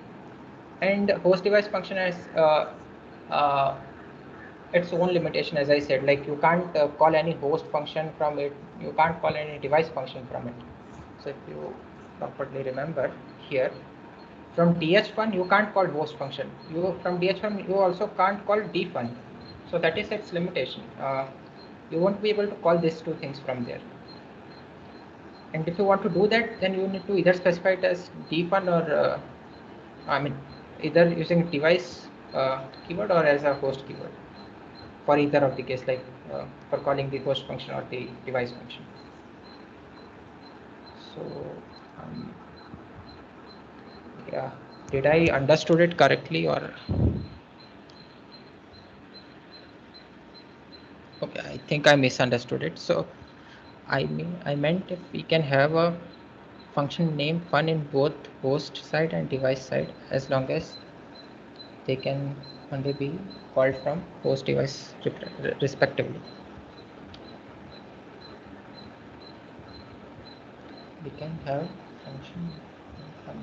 And host device function has uh, its own limitation, as I said. Like you can't call any host function from it. You can't call any device function from it. So if you properly remember here, from dh1 you can't call host function. You from dh1 you also can't call dfun. So that is its limitation. You won't be able to call these two things from there. And if you want to do that, then you need to either specify it as dfun or I mean either using device keyword or as a host keyword for either of the case, like for calling the host function or the device function. So um, yeah, did I understood it correctly, or okay, I think I misunderstood it. So I meant if we can have a function name fun in both host side and device side, as long as they can only be called from host device respectively. We can have function fun.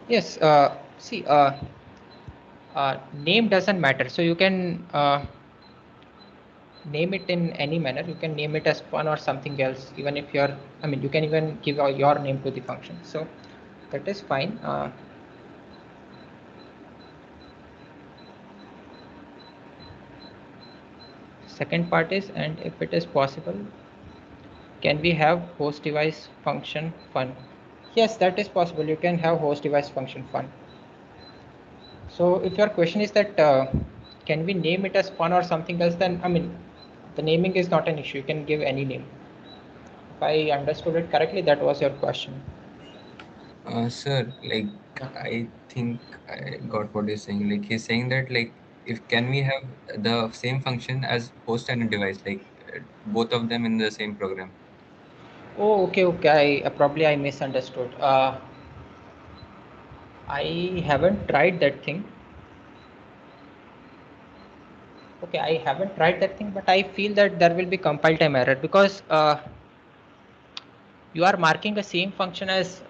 Yes, see, name doesn't matter. So you can name it in any manner. You can name it as fun or something else, even if you're, I mean, you can even give your name to the function. So that is fine. Second part is, and if it is possible, can we have host device function fun? Yes, that is possible. You can have host device function fun. So if your question is that can we name it as fun or something else, then I mean the naming is not an issue. You can give any name. If I understood it correctly, that was your question. Sir, like Yeah. I think I got what he's saying. Like he's saying that like if can we have the same function as host and a device, like both of them in the same program? Oh, okay, okay. Probably I misunderstood. I haven't tried that thing. Okay, I haven't tried that thing, but I feel that there will be compile time error because you are marking the same function as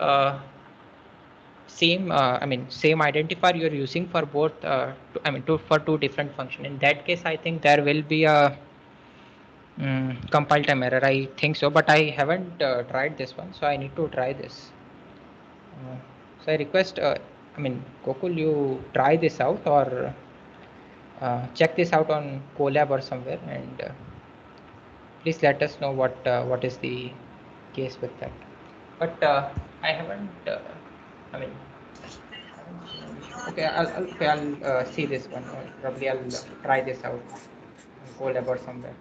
same. I mean, same identifier you are using for both. I mean, for two different function. In that case, I think there will be a compile time error. I think so, but I haven't tried this one, so I need to try this. So I request, I mean, Gokul, you try this out or check this out on Colab or somewhere, and please let us know what is the case with that. But I haven't. I mean, I haven't seen an issue. Okay, I'll see this one. Or probably I'll try this out on Colab or somewhere.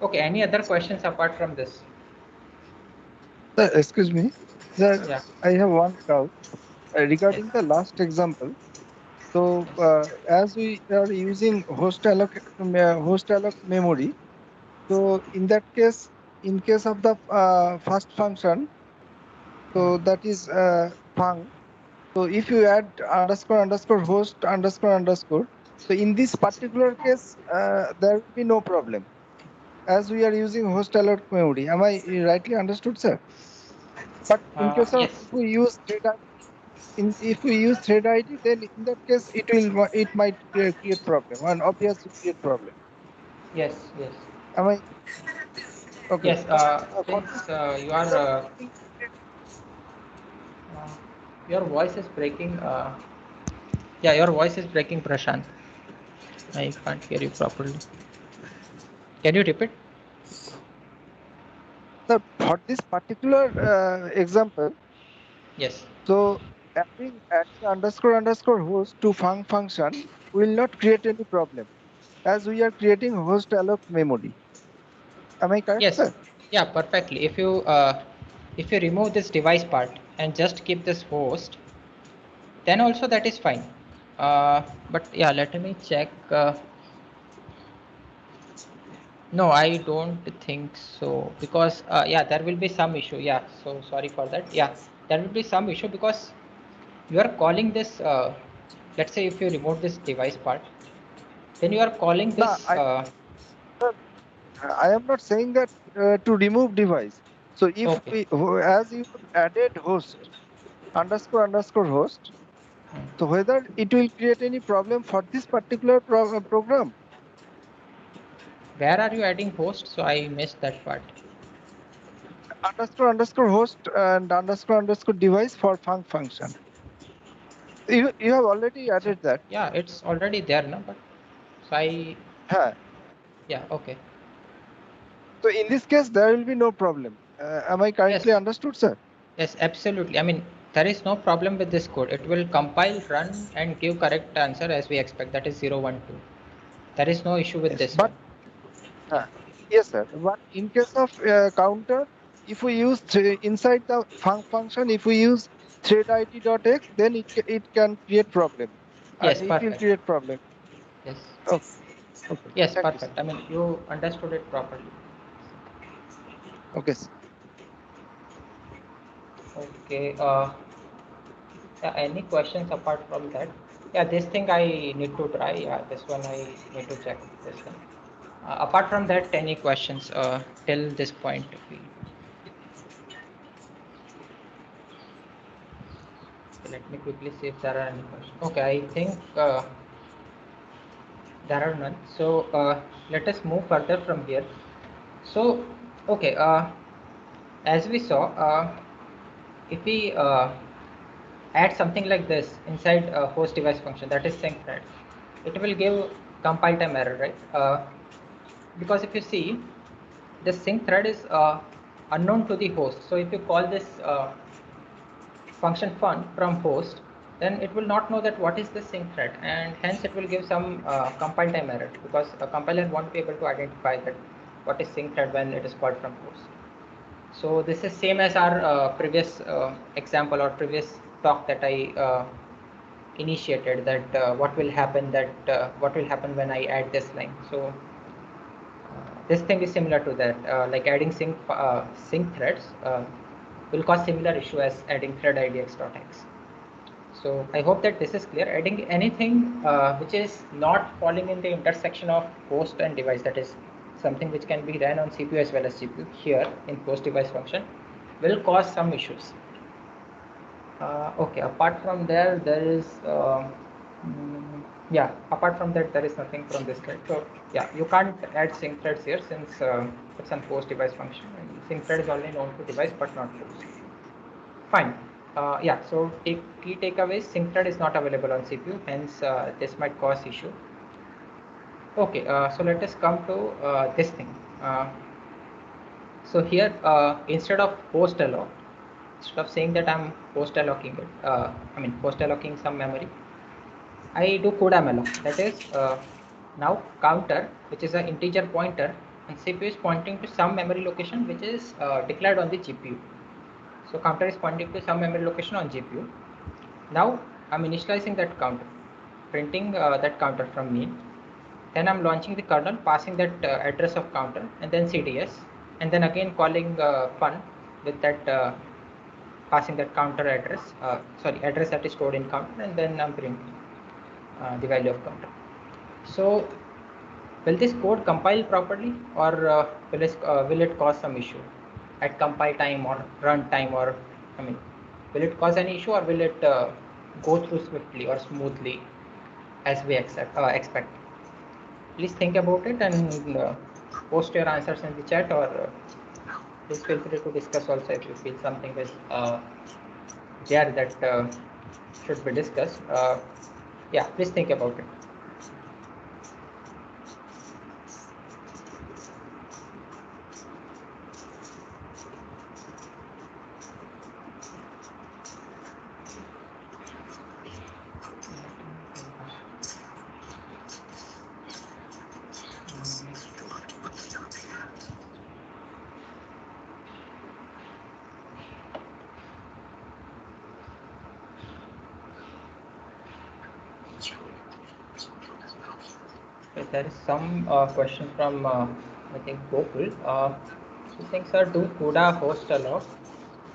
Okay. Any other questions apart from this? Sir, excuse me. Sir, Yeah. I have one doubt Yes. regarding the last example. So, Yes. as we are using host alloc memory, so in that case, in case of the first function, so that is func. So if you add underscore underscore host underscore underscore, so in this particular case, there will be no problem as we are using host alloc memory. Am I rightly understood, sir? But in case of Yes. if we use if we use thread ID, then in that case it might create problem and obviously create problem. Yes. Yes. Am I okay? Yes. So for this Since you are particular thing, uh, your voice is breaking. Yeah, your voice is breaking, Prashant. I can't hear you properly. Can you repeat? for this particular example, Yes. so adding underscore host to function will not create any problem, as we are creating host alloc memory. Am I correct, Yes, sir? yeah, perfectly. If you remove this device part and just keep this host, then also that is fine. But yeah, let me check. No, I don't think so, because yeah, there will be some issue. Yeah, so sorry for that. Yeah, there will be some issue because you are calling this. Let's say if you remove this device part, then you are calling No, this. I am not saying that to remove device. So if Okay. we, as you added host underscore host, so whether it will create any problem for this particular program, Where are you adding host? So I missed that part. underscore host and underscore device for function. You have already So added that. yeah, it's already there now. But so I Huh. yeah, okay. So in this case, there will be no problem. Am I correctly Yes, understood, sir? yes, absolutely. I mean, there is no problem with this code. It will compile, run, and give correct answer as we expect. That is 0, 1, 2. There is no issue with Yes, this but one. uh, yes, sir. But in case of counter, if we use inside the function, if we use thread id.x, then it can create problem. Yes, It will perfect. create problem. Yes, Okay, okay. yes, Thank you, sir. perfect. I mean, you understood it properly. Okay, sir. Okay. Yeah, any questions apart from that? Yeah, this thing I need to try. Yeah, this one I need to check this thing. Apart from that, any questions till this point? Okay, let me quickly see if there are any questions. Okay, I think there are none. So let us move further from here. So, okay, as we saw, if we add something like this inside a host device function, that is sync thread, it will give compile time error, right? Because if you see, this sync thread is unknown to the host. So if you call this function fun from host, then it will not know that what is the sync thread, and hence it will give some compile time error, because a compiler won't be able to identify that what is sync thread when it is called from host. So this is same as our previous example or previous talk that I initiated, that what will happen when I add this line. So this thing is similar to that, like adding sync threads will cause similar issue as adding thread idx.x. So I hope that this is clear. Adding anything which is not falling in the intersection of host and device, that is something which can be ran on CPU as well as GPU here in host device function, will cause some issues. Okay, apart from there is yeah, apart from that there is nothing from this slide. So yeah, you can't add sync threads here since it's an host device function, and sync thread is only known to device but not host. Fine. Yeah, so key takeaways: sync thread is not available on CPU, hence this might cause issue. Okay, so let us come to this thing. So here, instead of host alloc, instead of saying that I'm host allocing it, host allocing some memory, I do CUDA malloc. That is now counter, which is an integer pointer, and CPU is pointing to some memory location which is declared on the GPU. So counter is pointing to some memory location on GPU. Now I'm initializing that counter, printing that counter from main. Then I'm launching the kernel, passing that address of counter, and then CDS, and then again calling fun with that passing that counter address, address that is stored in counter, and then I'm printing the value of counter. So will this code compile properly, or will it cause some issue at compile time or run time, or I mean, will it cause any issue, or will it go through swiftly or smoothly as we expect? Please think about it and post your answers in the chat, or please feel free to discuss also if you feel something is there that should be discussed. Yeah, please think about it. There is some question from I think Gokul. He thinks, sir, do CUDA host alloc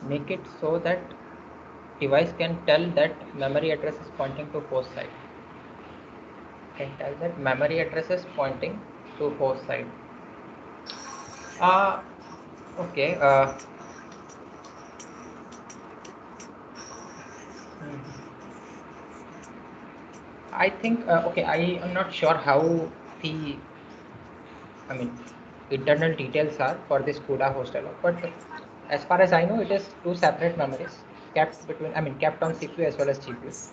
make it so that device can tell that memory address is pointing to host side? Can tell that memory address is pointing to host side. Okay. I think okay. I am not sure how the internal details are for this CUDA host alloc, but as far as I know, it is two separate memories kept between. Kept on CPU as well as GPU,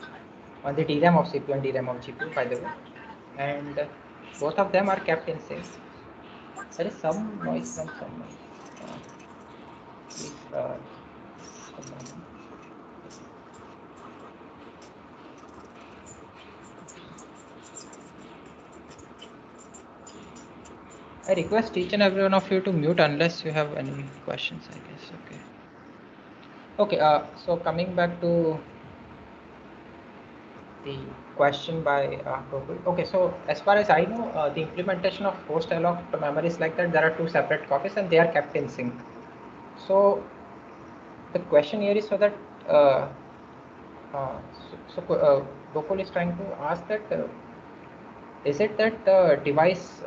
on the DRAM of CPU and DRAM of GPU, by the way, and both of them are kept in sync. There is some noise from someone. Please. A moment. I request each and every one of you to mute unless you have any questions, I guess. Okay. Okay, so coming back to the question by Gokul. Okay, so as far as I know, the implementation of host alloc to memory is like that. There are two separate copies and they are kept in sync. So the question here is so that Gokul is trying to ask that is it that the device,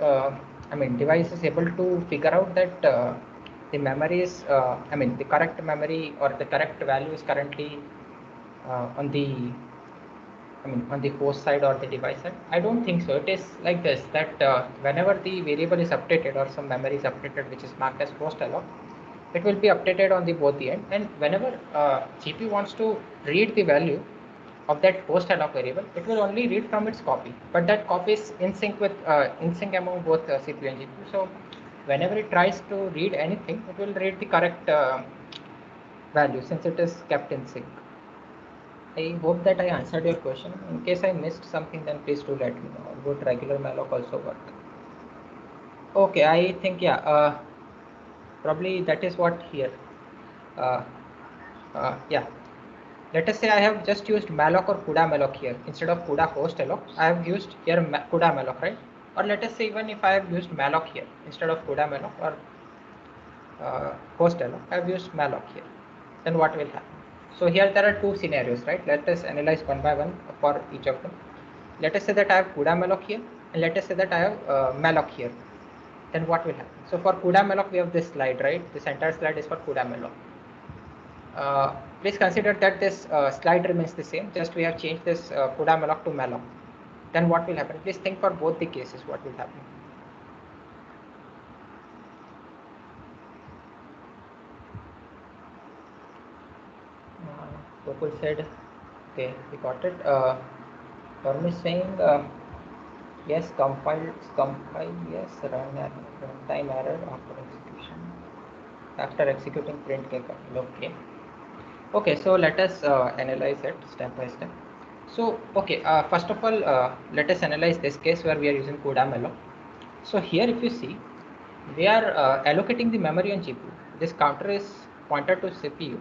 device is able to figure out that the memory is, the correct memory or the correct value is currently on the, on the host side or the device side? I don't think so. It is like this, that whenever the variable is updated or some memory is updated, which is marked as host alloc, it will be updated on the both the end. And whenever GPU wants to read the value of that host alloc variable, it will only read from its copy, but that copy is in sync with in sync among both CPU and GPU. So whenever it tries to read anything, it will read the correct value since it is kept in sync. I hope that I answered your question. In case I missed something, then please do let me know. Would regular malloc also work? Okay, I think yeah, probably that is what here. Yeah. Let us say I have just used malloc or CUDA malloc here. Instead of CUDA host alloc, I have used here CUDA malloc, right? Or let us say even if I have used malloc here instead of CUDA malloc or host alloc, I have used malloc here. Then what will happen? So here there are two scenarios, right? Let us analyze one by one for each of them. Let us say that I have CUDA malloc here, and let us say that I have malloc here. Then what will happen? So for CUDA malloc, we have this slide, right? This entire slide is for CUDA malloc. Please consider that this slide remains the same, just we have changed this CUDA malloc to malloc. Then what will happen? Please think for both the cases what will happen. Gokul said, okay, we got it. Varun is saying, yes, compile, yes, runtime error after execution, after executing print capable. Okay, so let us analyze it step by step. So, okay, first of all, let us analyze this case where we are using CUDA malloc. So here, if you see, we are allocating the memory on GPU. This counter is pointed to CPU,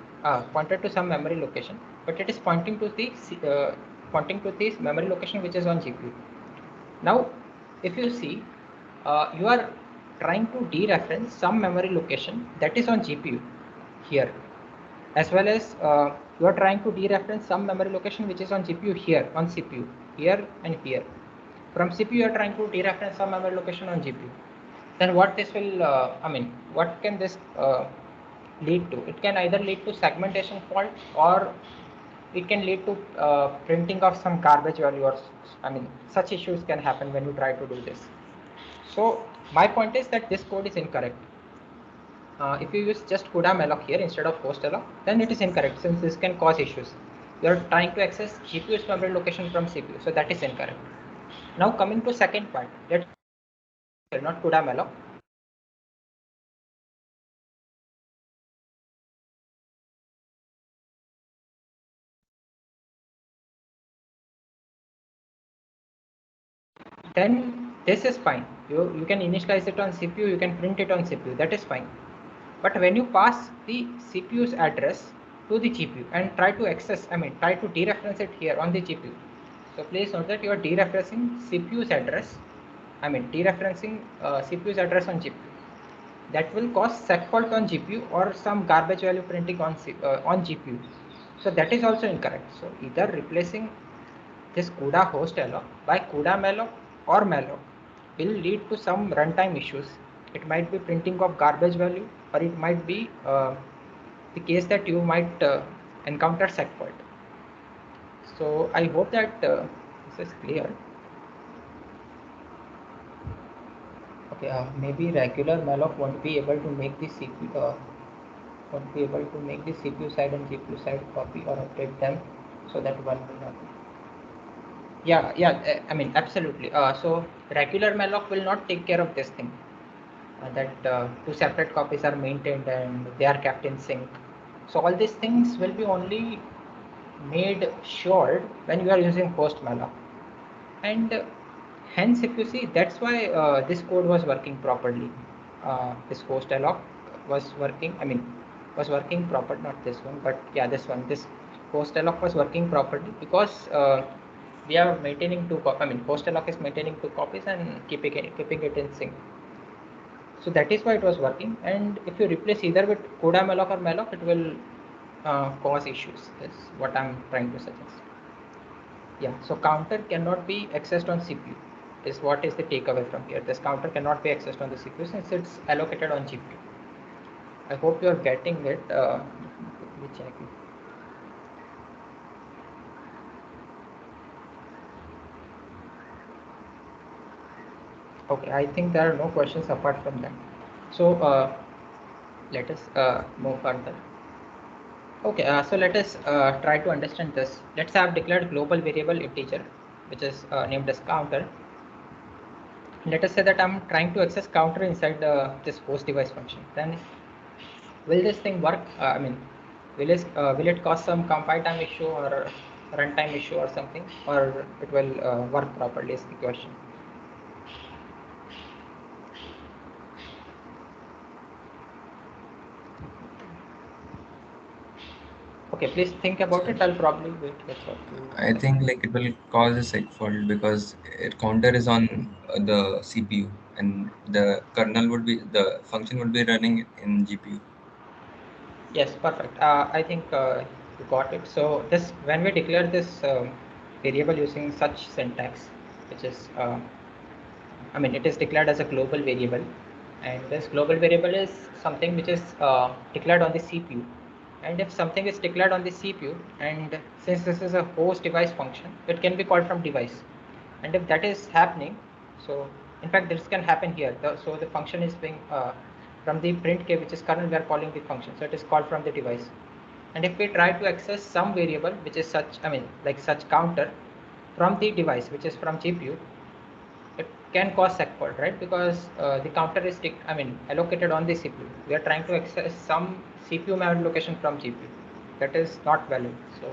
pointed to some memory location, but it is pointing to this memory location which is on GPU. Now, if you see, you are trying to dereference some memory location that is on GPU here, as well as you are trying to dereference some memory location which is on GPU here, on CPU, here and here. From CPU, you are trying to dereference some memory location on GPU. Then what this will, what can this lead to? It can either lead to segmentation fault, or it can lead to printing of some garbage value, or such issues can happen when you try to do this. So my point is that this code is incorrect. If you use just CUDA malloc here instead of host alloc, then it is incorrect since this can cause issues. You are trying to access GPU's memory location from CPU, so that is incorrect. Now coming to second part, let's not CUDA malloc. Then this is fine. You can initialize it on CPU, you can print it on CPU, that is fine. But when you pass the CPU's address to the GPU and try to access, try to dereference it here on the GPU. So please note that you are dereferencing CPU's address dereferencing CPU's address on GPU. That will cause sec fault on GPU or some garbage value printing on GPU. So that is also incorrect. So either replacing this CUDA host alloc by CUDA malloc or malloc will lead to some runtime issues. It might be printing of garbage value, or it might be the case that you might encounter sec fault. So I hope that this is clear. Okay, maybe regular malloc won't be able to make the CPU CPU side and GPU side copy or update them, so that one will happen. Yeah, absolutely. So regular malloc will not take care of this thing, that two separate copies are maintained and they are kept in sync. So all these things will be only made sure when you are using host malloc. And hence, if you see, that's why this code was working properly. This host alloc was working, was working proper, not this one, but yeah, this one. This host alloc was working properly because we are maintaining host alloc is maintaining two copies and keeping it in sync. So that is why it was working. And if you replace either with CUDA malloc or malloc, it will cause issues. Is what I'm trying to suggest. Yeah, so counter cannot be accessed on CPU is what is the takeaway from here. This counter cannot be accessed on the CPU since it's allocated on GPU. I hope you're getting it. Let me check it. Okay, I think there are no questions apart from that. So let us move further. Okay, so let us try to understand this. Let's have declared global variable integer, which is named as counter. Let us say that I'm trying to access counter inside this host device function. Then will this thing work? Will it cause some compile time issue or runtime issue or something, or it will work properly is the question. Okay, please think about it. I'll probably wait here for I think like it will cause a seg fault because counter is on the CPU and the function would be running in GPU. Yes, perfect. I think you got it. So this, when we declare this variable using such syntax, which is it is declared as a global variable, and this global variable is something which is declared on the CPU. And if something is declared on the CPU, and since this is a host device function, it can be called from device. And if that is happening, so in fact this can happen here. So the function is being from the print k, which is kernel, we are calling the function, so it is called from the device. And if we try to access some variable which is such, like such counter from the device, which is from GPU, it can cause sec fault, right? Because the counter is allocated on the CPU. We are trying to access some CPU memory location from GPU. That is not valid. So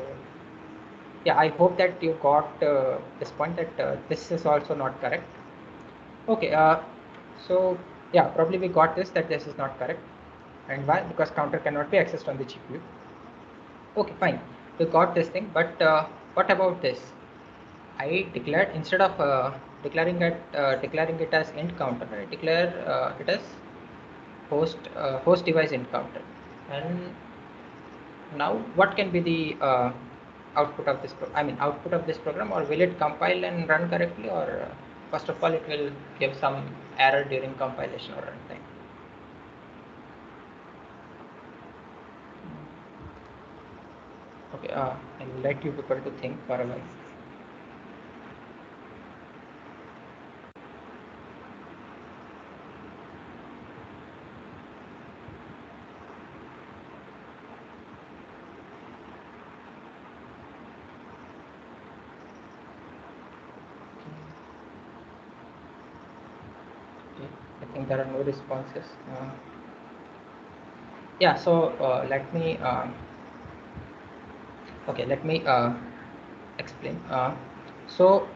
yeah, I hope that you got this point, that this is also not correct. Okay, so yeah, probably we got this, that this is not correct. And why? Because counter cannot be accessed on the GPU. Okay, fine, we got this thing, but what about this? I declared, instead of declaring it as int counter, I declare it as host device int counter. And now what can be the output of this program, or will it compile and run correctly, or first of all it will give some error during compilation or runtime? Okay, I'll let you people to think for a while. Okay, I think there are no responses. Yeah, so let me explain. So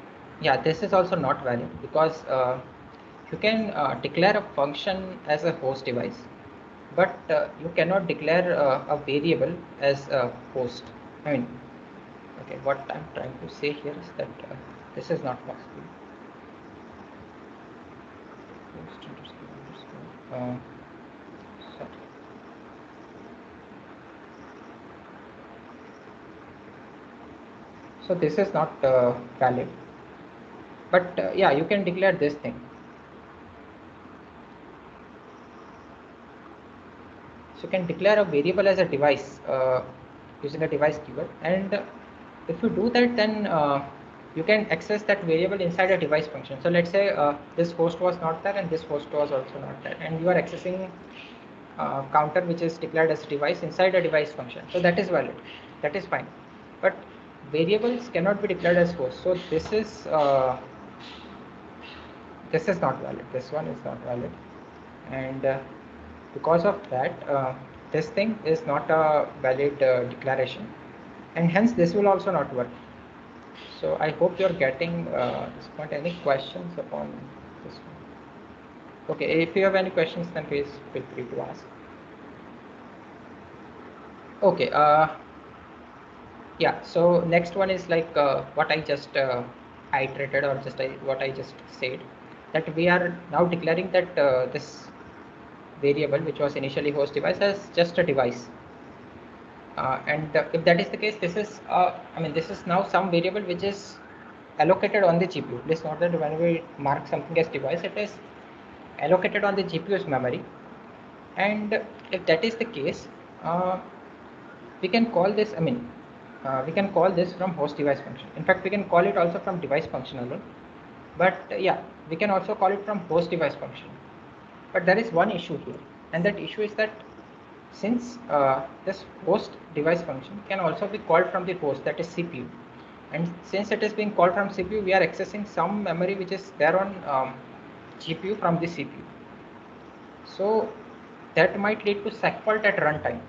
yeah, this is also not valid because you can declare a function as a host device, but you cannot declare a variable as a host. Okay, what I'm trying to say here is that this is not possible. sorry. So this is not valid, but yeah, you can declare this thing. So you can declare a variable as a device using a device keyword, and if you do that, then you can access that variable inside a device function. So let's say this host was not there and this host was also not there, and you are accessing counter which is declared as a device inside a device function. So that is valid, that is fine. But variables cannot be declared as host. So this is not valid. This one is not valid, and because of that, this thing is not a valid declaration, and hence this will also not work. So I hope you're getting this point. Any questions upon this one? Okay, if you have any questions, then please feel free to ask. Okay, yeah, so next one is like what I just iterated, or just what I just said, that we are now declaring that this variable which was initially host device as just a device. And if that is the case, this is this is now some variable which is allocated on the GPU. Please note that when we mark something as device, it is allocated on the GPU's memory. And if that is the case, we can call this, we can call this from host device function. In fact, we can call it also from device function alone. But yeah, we can also call it from host device function. But there is one issue here, and that issue is that since this host device function can also be called from the host, that is CPU, and since it is being called from CPU, we are accessing some memory which is there on GPU from the CPU. So that might lead to sec fault at runtime,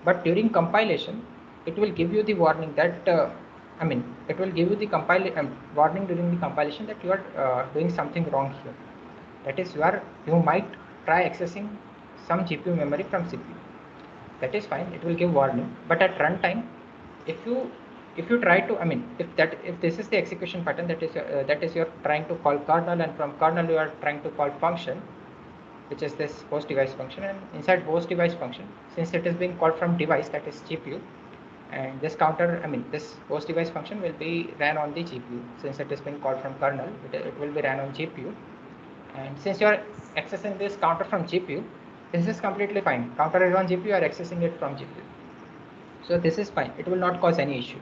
but during compilation it will give you the warning that it will give you the warning during the compilation that you are doing something wrong here. That is, you might try accessing some GPU memory from CPU. That is fine, it will give warning, but at runtime, if you try to, if this is the execution pattern, that is you're trying to call kernel, and from kernel you are trying to call function, which is this host device function, and inside host device function, since it is being called from device, that is GPU, and this counter, this host device function will be ran on the GPU. Since it is being called from kernel, it will be ran on GPU, and since you are accessing this counter from GPU, this is completely fine. Counter is on GPU, you are accessing it from GPU. So this is fine, it will not cause any issue.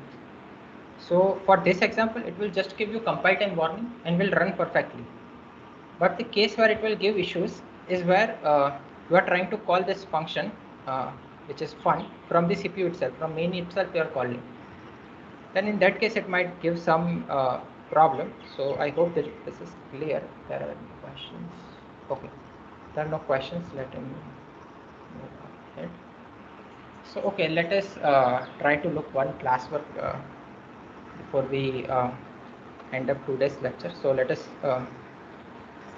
So for this example, it will just give you compile time warning and will run perfectly. But the case where it will give issues is where you are trying to call this function, which is fun, from the CPU itself, from main itself you are calling. Then in that case, it might give some problem. So I hope that this is clear. There are any questions? Okay, there are no questions. Let me move ahead. So okay, let us try to look one classwork before we end up today's lecture. So let us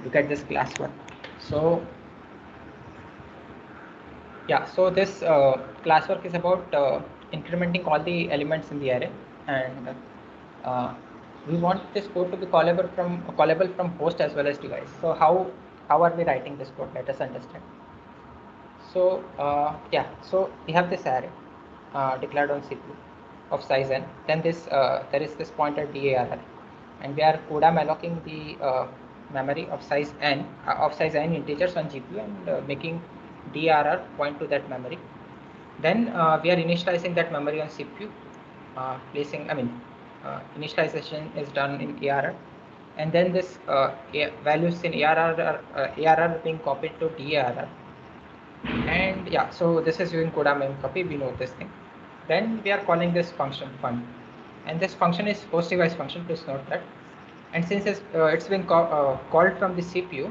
look at this classwork. So yeah, so this classwork is about incrementing all the elements in the array, and we want this code to be callable from host as well as device. So how are we writing this code? Let us understand. So yeah, so we have this array declared on CPU of size n. Then this there is this pointer DARR, and we are CUDA mallocing the memory of size n integers on GPU, and making DRR point to that memory. Then we are initializing that memory on CPU, placing initialization is done in ARR, and then this values in ARR being copied to DRR. And yeah, so this is using CUDA mem copy, we know this thing. Then we are calling this function fun, and this function is host device function, please note that. And since it's been called from the CPU,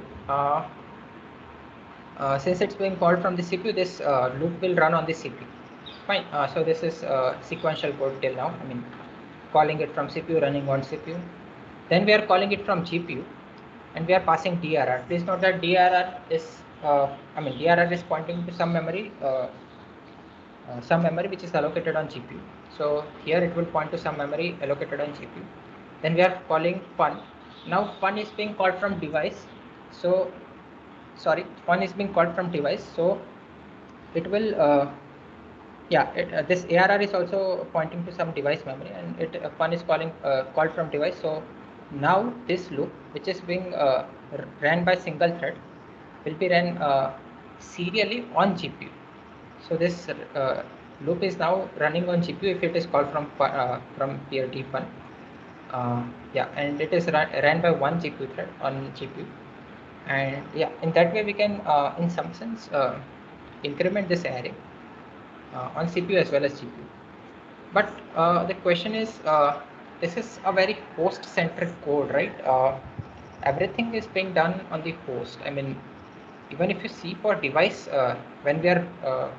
since it's being called from the CPU, this loop will run on the CPU. Fine. So this is sequential code till now. Calling it from CPU, running on CPU. Then we are calling it from GPU, and we are passing DRR. Please note that DRR is DRR is pointing to some memory which is allocated on GPU. So here it will point to some memory allocated on GPU. Then we are calling fun. Now fun is being called from device. So sorry, fun is being called from device, so it will this ARR is also pointing to some device memory, and it fun is called from device. So now this loop, which is being ran by single thread, will be ran serially on GPU. So this loop is now running on GPU if it is called from here dfun. And it is ran by one GPU thread on GPU, and yeah, in that way we can in some sense increment this array on CPU as well as GPU. But the question is, this is a very host-centric code, right? Everything is being done on the host. I mean, even if you see for device, when we are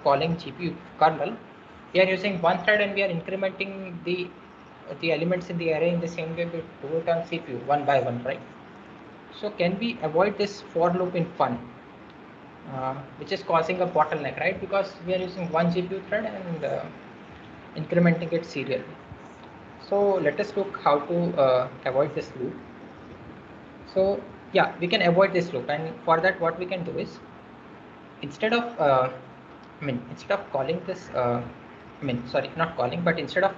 calling GPU kernel, we are using one thread and we are incrementing the elements in the array in the same way we do it on CPU one by one, right? So can we avoid this for loop in fun? Which is causing a bottleneck, right? Because we are using one GPU thread and incrementing it serially. So let us look how to avoid this loop. So yeah, we can avoid this loop, and for that what we can do is, instead of instead of calling this not calling, but instead of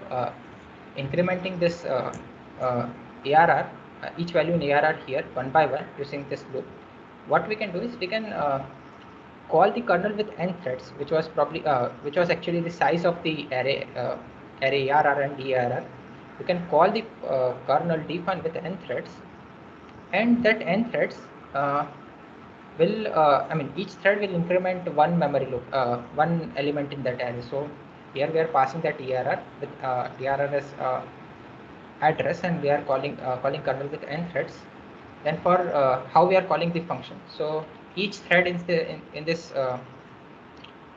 incrementing this ARR, each value in ARR here one by one using this loop, what we can do is we can call the kernel with n threads, which was actually the size of the array ARR and DARR. You can call the kernel dfun with n threads, and that n threads will each thread will increment one memory loop, one element in that array. So here we are passing that DRR with DRR as address, and we are calling kernel with n threads. Then for how we are calling the function, so each thread in this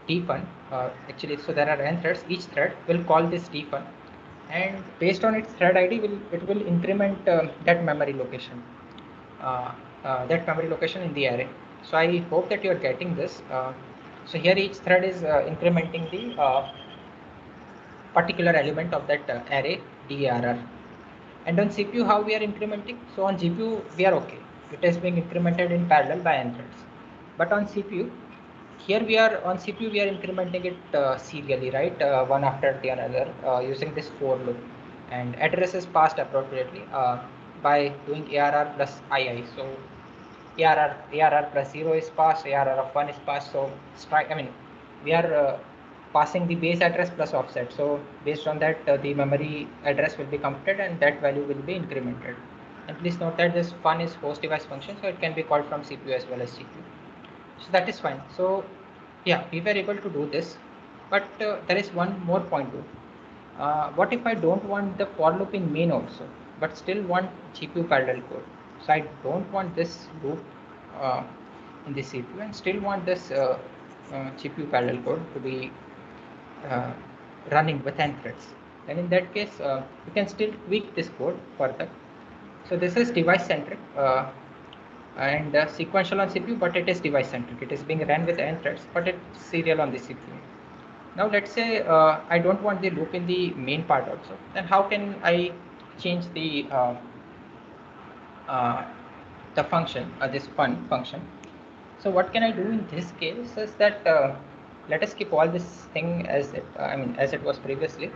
dfun, actually, so there are n threads. Each thread will call this dfun, and based on its thread ID, it will increment that memory location, in the array. So I hope that you are getting this. So here each thread is incrementing the particular element of that array DRR. And on CPU, how we are incrementing? So on GPU, we are okay. It is being incremented in parallel by n threads. But on CPU, here we are incrementing it serially, right? One after the another using this for loop. And address is passed appropriately by doing ARR plus II. So ARR plus 0 is passed, ARR of 1 is passed. So we are passing the base address plus offset. So based on that, the memory address will be computed and that value will be incremented. And please note that this fun is host device function, so it can be called from CPU as well as GPU. So that is fine. So yeah, we were able to do this, but there is one more point too. What if I don't want the for loop in main also, but still want GPU parallel code? So I don't want this loop in the CPU and still want this GPU parallel code to be running with n threads. Then in that case, we can still tweak this code further. So this is device centric and sequential on CPU, but it is device centric. It is being run with n threads, but it's serial on the CPU. Now let's say I don't want the loop in the main part also. Then how can I change the function, this fun function? So what can I do in this case is that let us keep all this thing as it was previously.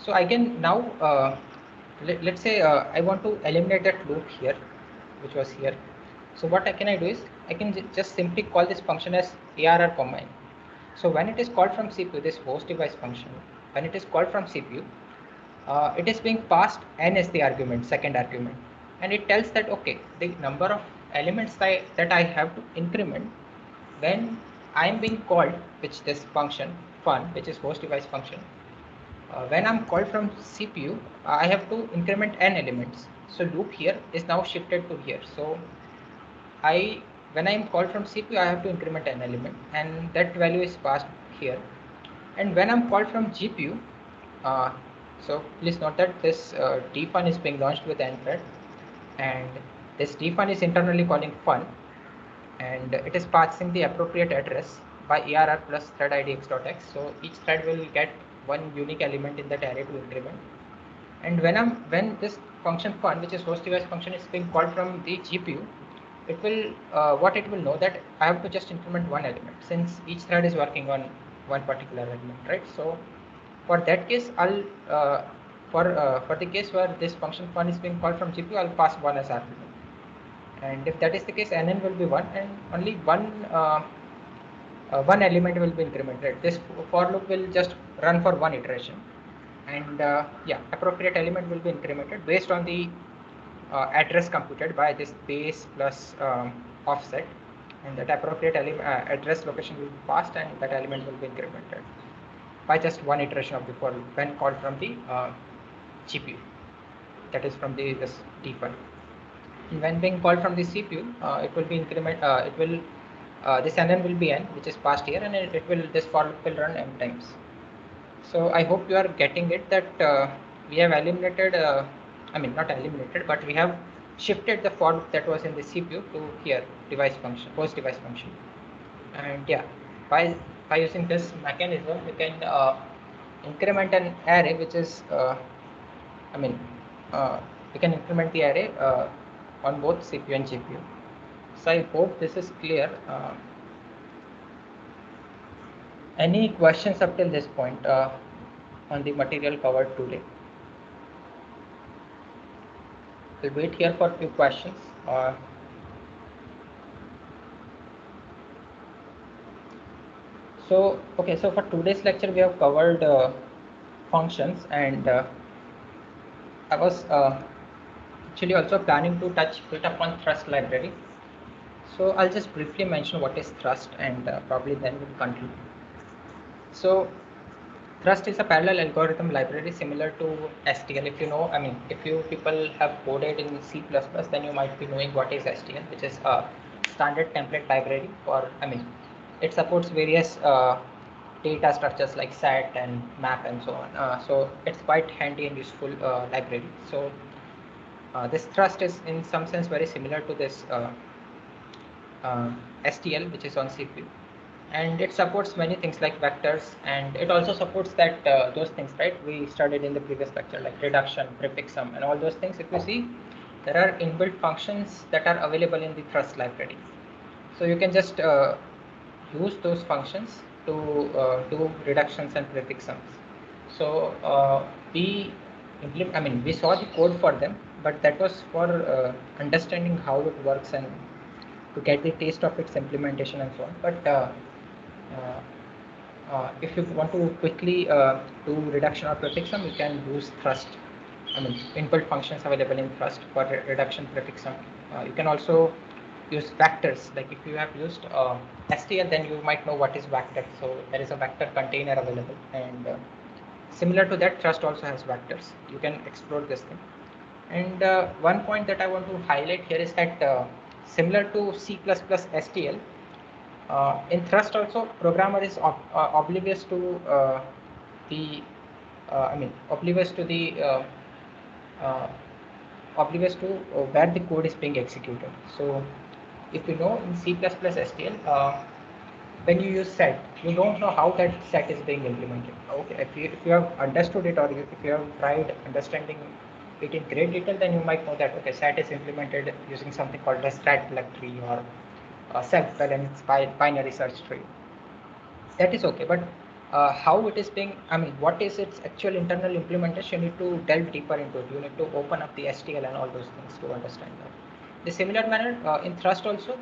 So I can now let's say I want to eliminate that loop here, which was here. So what can I do is I can just simply call this function as ARR combine. So when it is called from CPU, this host device function, when it is called from CPU, it is being passed n as the argument, second argument, and it tells that okay, the number of elements that I have to increment when I am being called, which this function fun, which is host device function, when I'm called from CPU, I have to increment n elements. So loop here is now shifted to here. So when I am called from CPU, I have to increment an element, and that value is passed here. And when I'm called from GPU, so please note that this dfun is being launched with n thread, and this dfun is internally calling fun, and it is passing the appropriate address by ARR plus thread ID x.x. So each thread will get one unique element in that array to increment. And when this function fun, which is host device function, is being called from the GPU, it will what it will know that I have to just increment one element since each thread is working on one particular element, right? So for that case, I'll for the case where this function fun is being called from GPU, I'll pass one as argument, and if that is the case, nn will be one, and only one element will be incremented. This for loop will just run for one iteration, and yeah, appropriate element will be incremented based on the address computed by this base plus offset, and that appropriate address location will be passed, and that element will be incremented by just one iteration of the for loop when called from the GPU, that is from the this default. And when being called from the CPU, it will be increment. It will this nn will be n, which is passed here, and it will this for loop will run m times. So I hope you are getting it that we have eliminated. I mean not eliminated, but we have shifted the for loop that was in the CPU to here device function, post device function, and yeah, by using this mechanism, you can increment an array which is I mean you can increment the array on both CPU and GPU. So I hope this is clear. Any questions up till this point on the material covered today? We'll wait here for a few questions. So okay, so for today's lecture we have covered functions, and I was actually also planning to touch bit upon thrust library. So I'll just briefly mention what is thrust, and probably then we'll conclude. So thrust is a parallel algorithm library similar to STL. If you know, I mean, if you people have coded in C++, then you might be knowing what is STL, which is a standard template library for, I mean, it supports various data structures like set and map and so on. So it's quite handy and useful library. So this thrust is in some sense very similar to this STL, which is on CPU, and it supports many things like vectors, and it also supports that those things, right, we studied in the previous lecture, like reduction, prefix sum, and all those things. If you see, there are inbuilt functions that are available in the thrust library, so you can just use those functions to do reductions and prefix sums. So we saw the code for them, but that was for understanding how it works and to get the taste of its implementation and so on. But if you want to quickly do reduction or prefix sum, you can use thrust. I mean, inbuilt functions available in thrust for reduction, prefix sum. You can also use vectors. Like if you have used STL, then you might know what is vector. So there is a vector container available, and similar to that, thrust also has vectors. You can explore this thing. And one point that I want to highlight here is that similar to C++ STL, in thrust also, programmer is oblivious to oblivious to where the code is being executed. So if you know in C++ STL, when you use set, you don't know how that set is being implemented. Okay, if you have understood it, or if you have tried understanding it in great detail, then you might know that okay, set is implemented using something called a strat tree or self-balanced binary search tree. That is okay, but how it is being, I mean, what is its actual internal implementation? You need to delve deeper into it. You need to open up the STL and all those things to understand that. The similar manner in thrust also,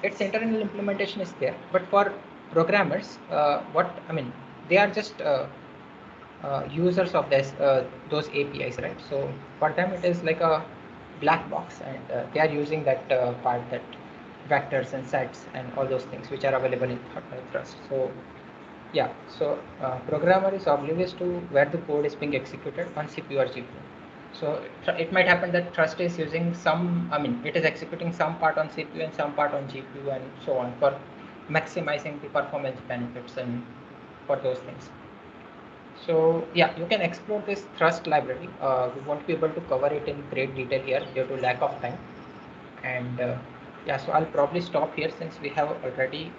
its internal implementation is there, but for programmers, they are just users of this those APIs, right? So for them it is like a black box, and they are using that part, that vectors and sets and all those things which are available in thrust. So yeah, so programmer is oblivious to where the code is being executed on CPU or GPU. So it might happen that thrust is using some, it is executing some part on CPU and some part on GPU and so on for maximizing the performance benefits and for those things. So yeah, you can explore this thrust library. We won't be able to cover it in great detail here due to lack of time. And yeah, so I'll probably stop here since we have already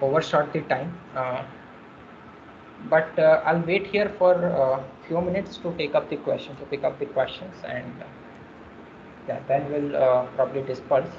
overshot the time. But I'll wait here for a few minutes to take up the questions, and Yeah, then we'll probably disperse.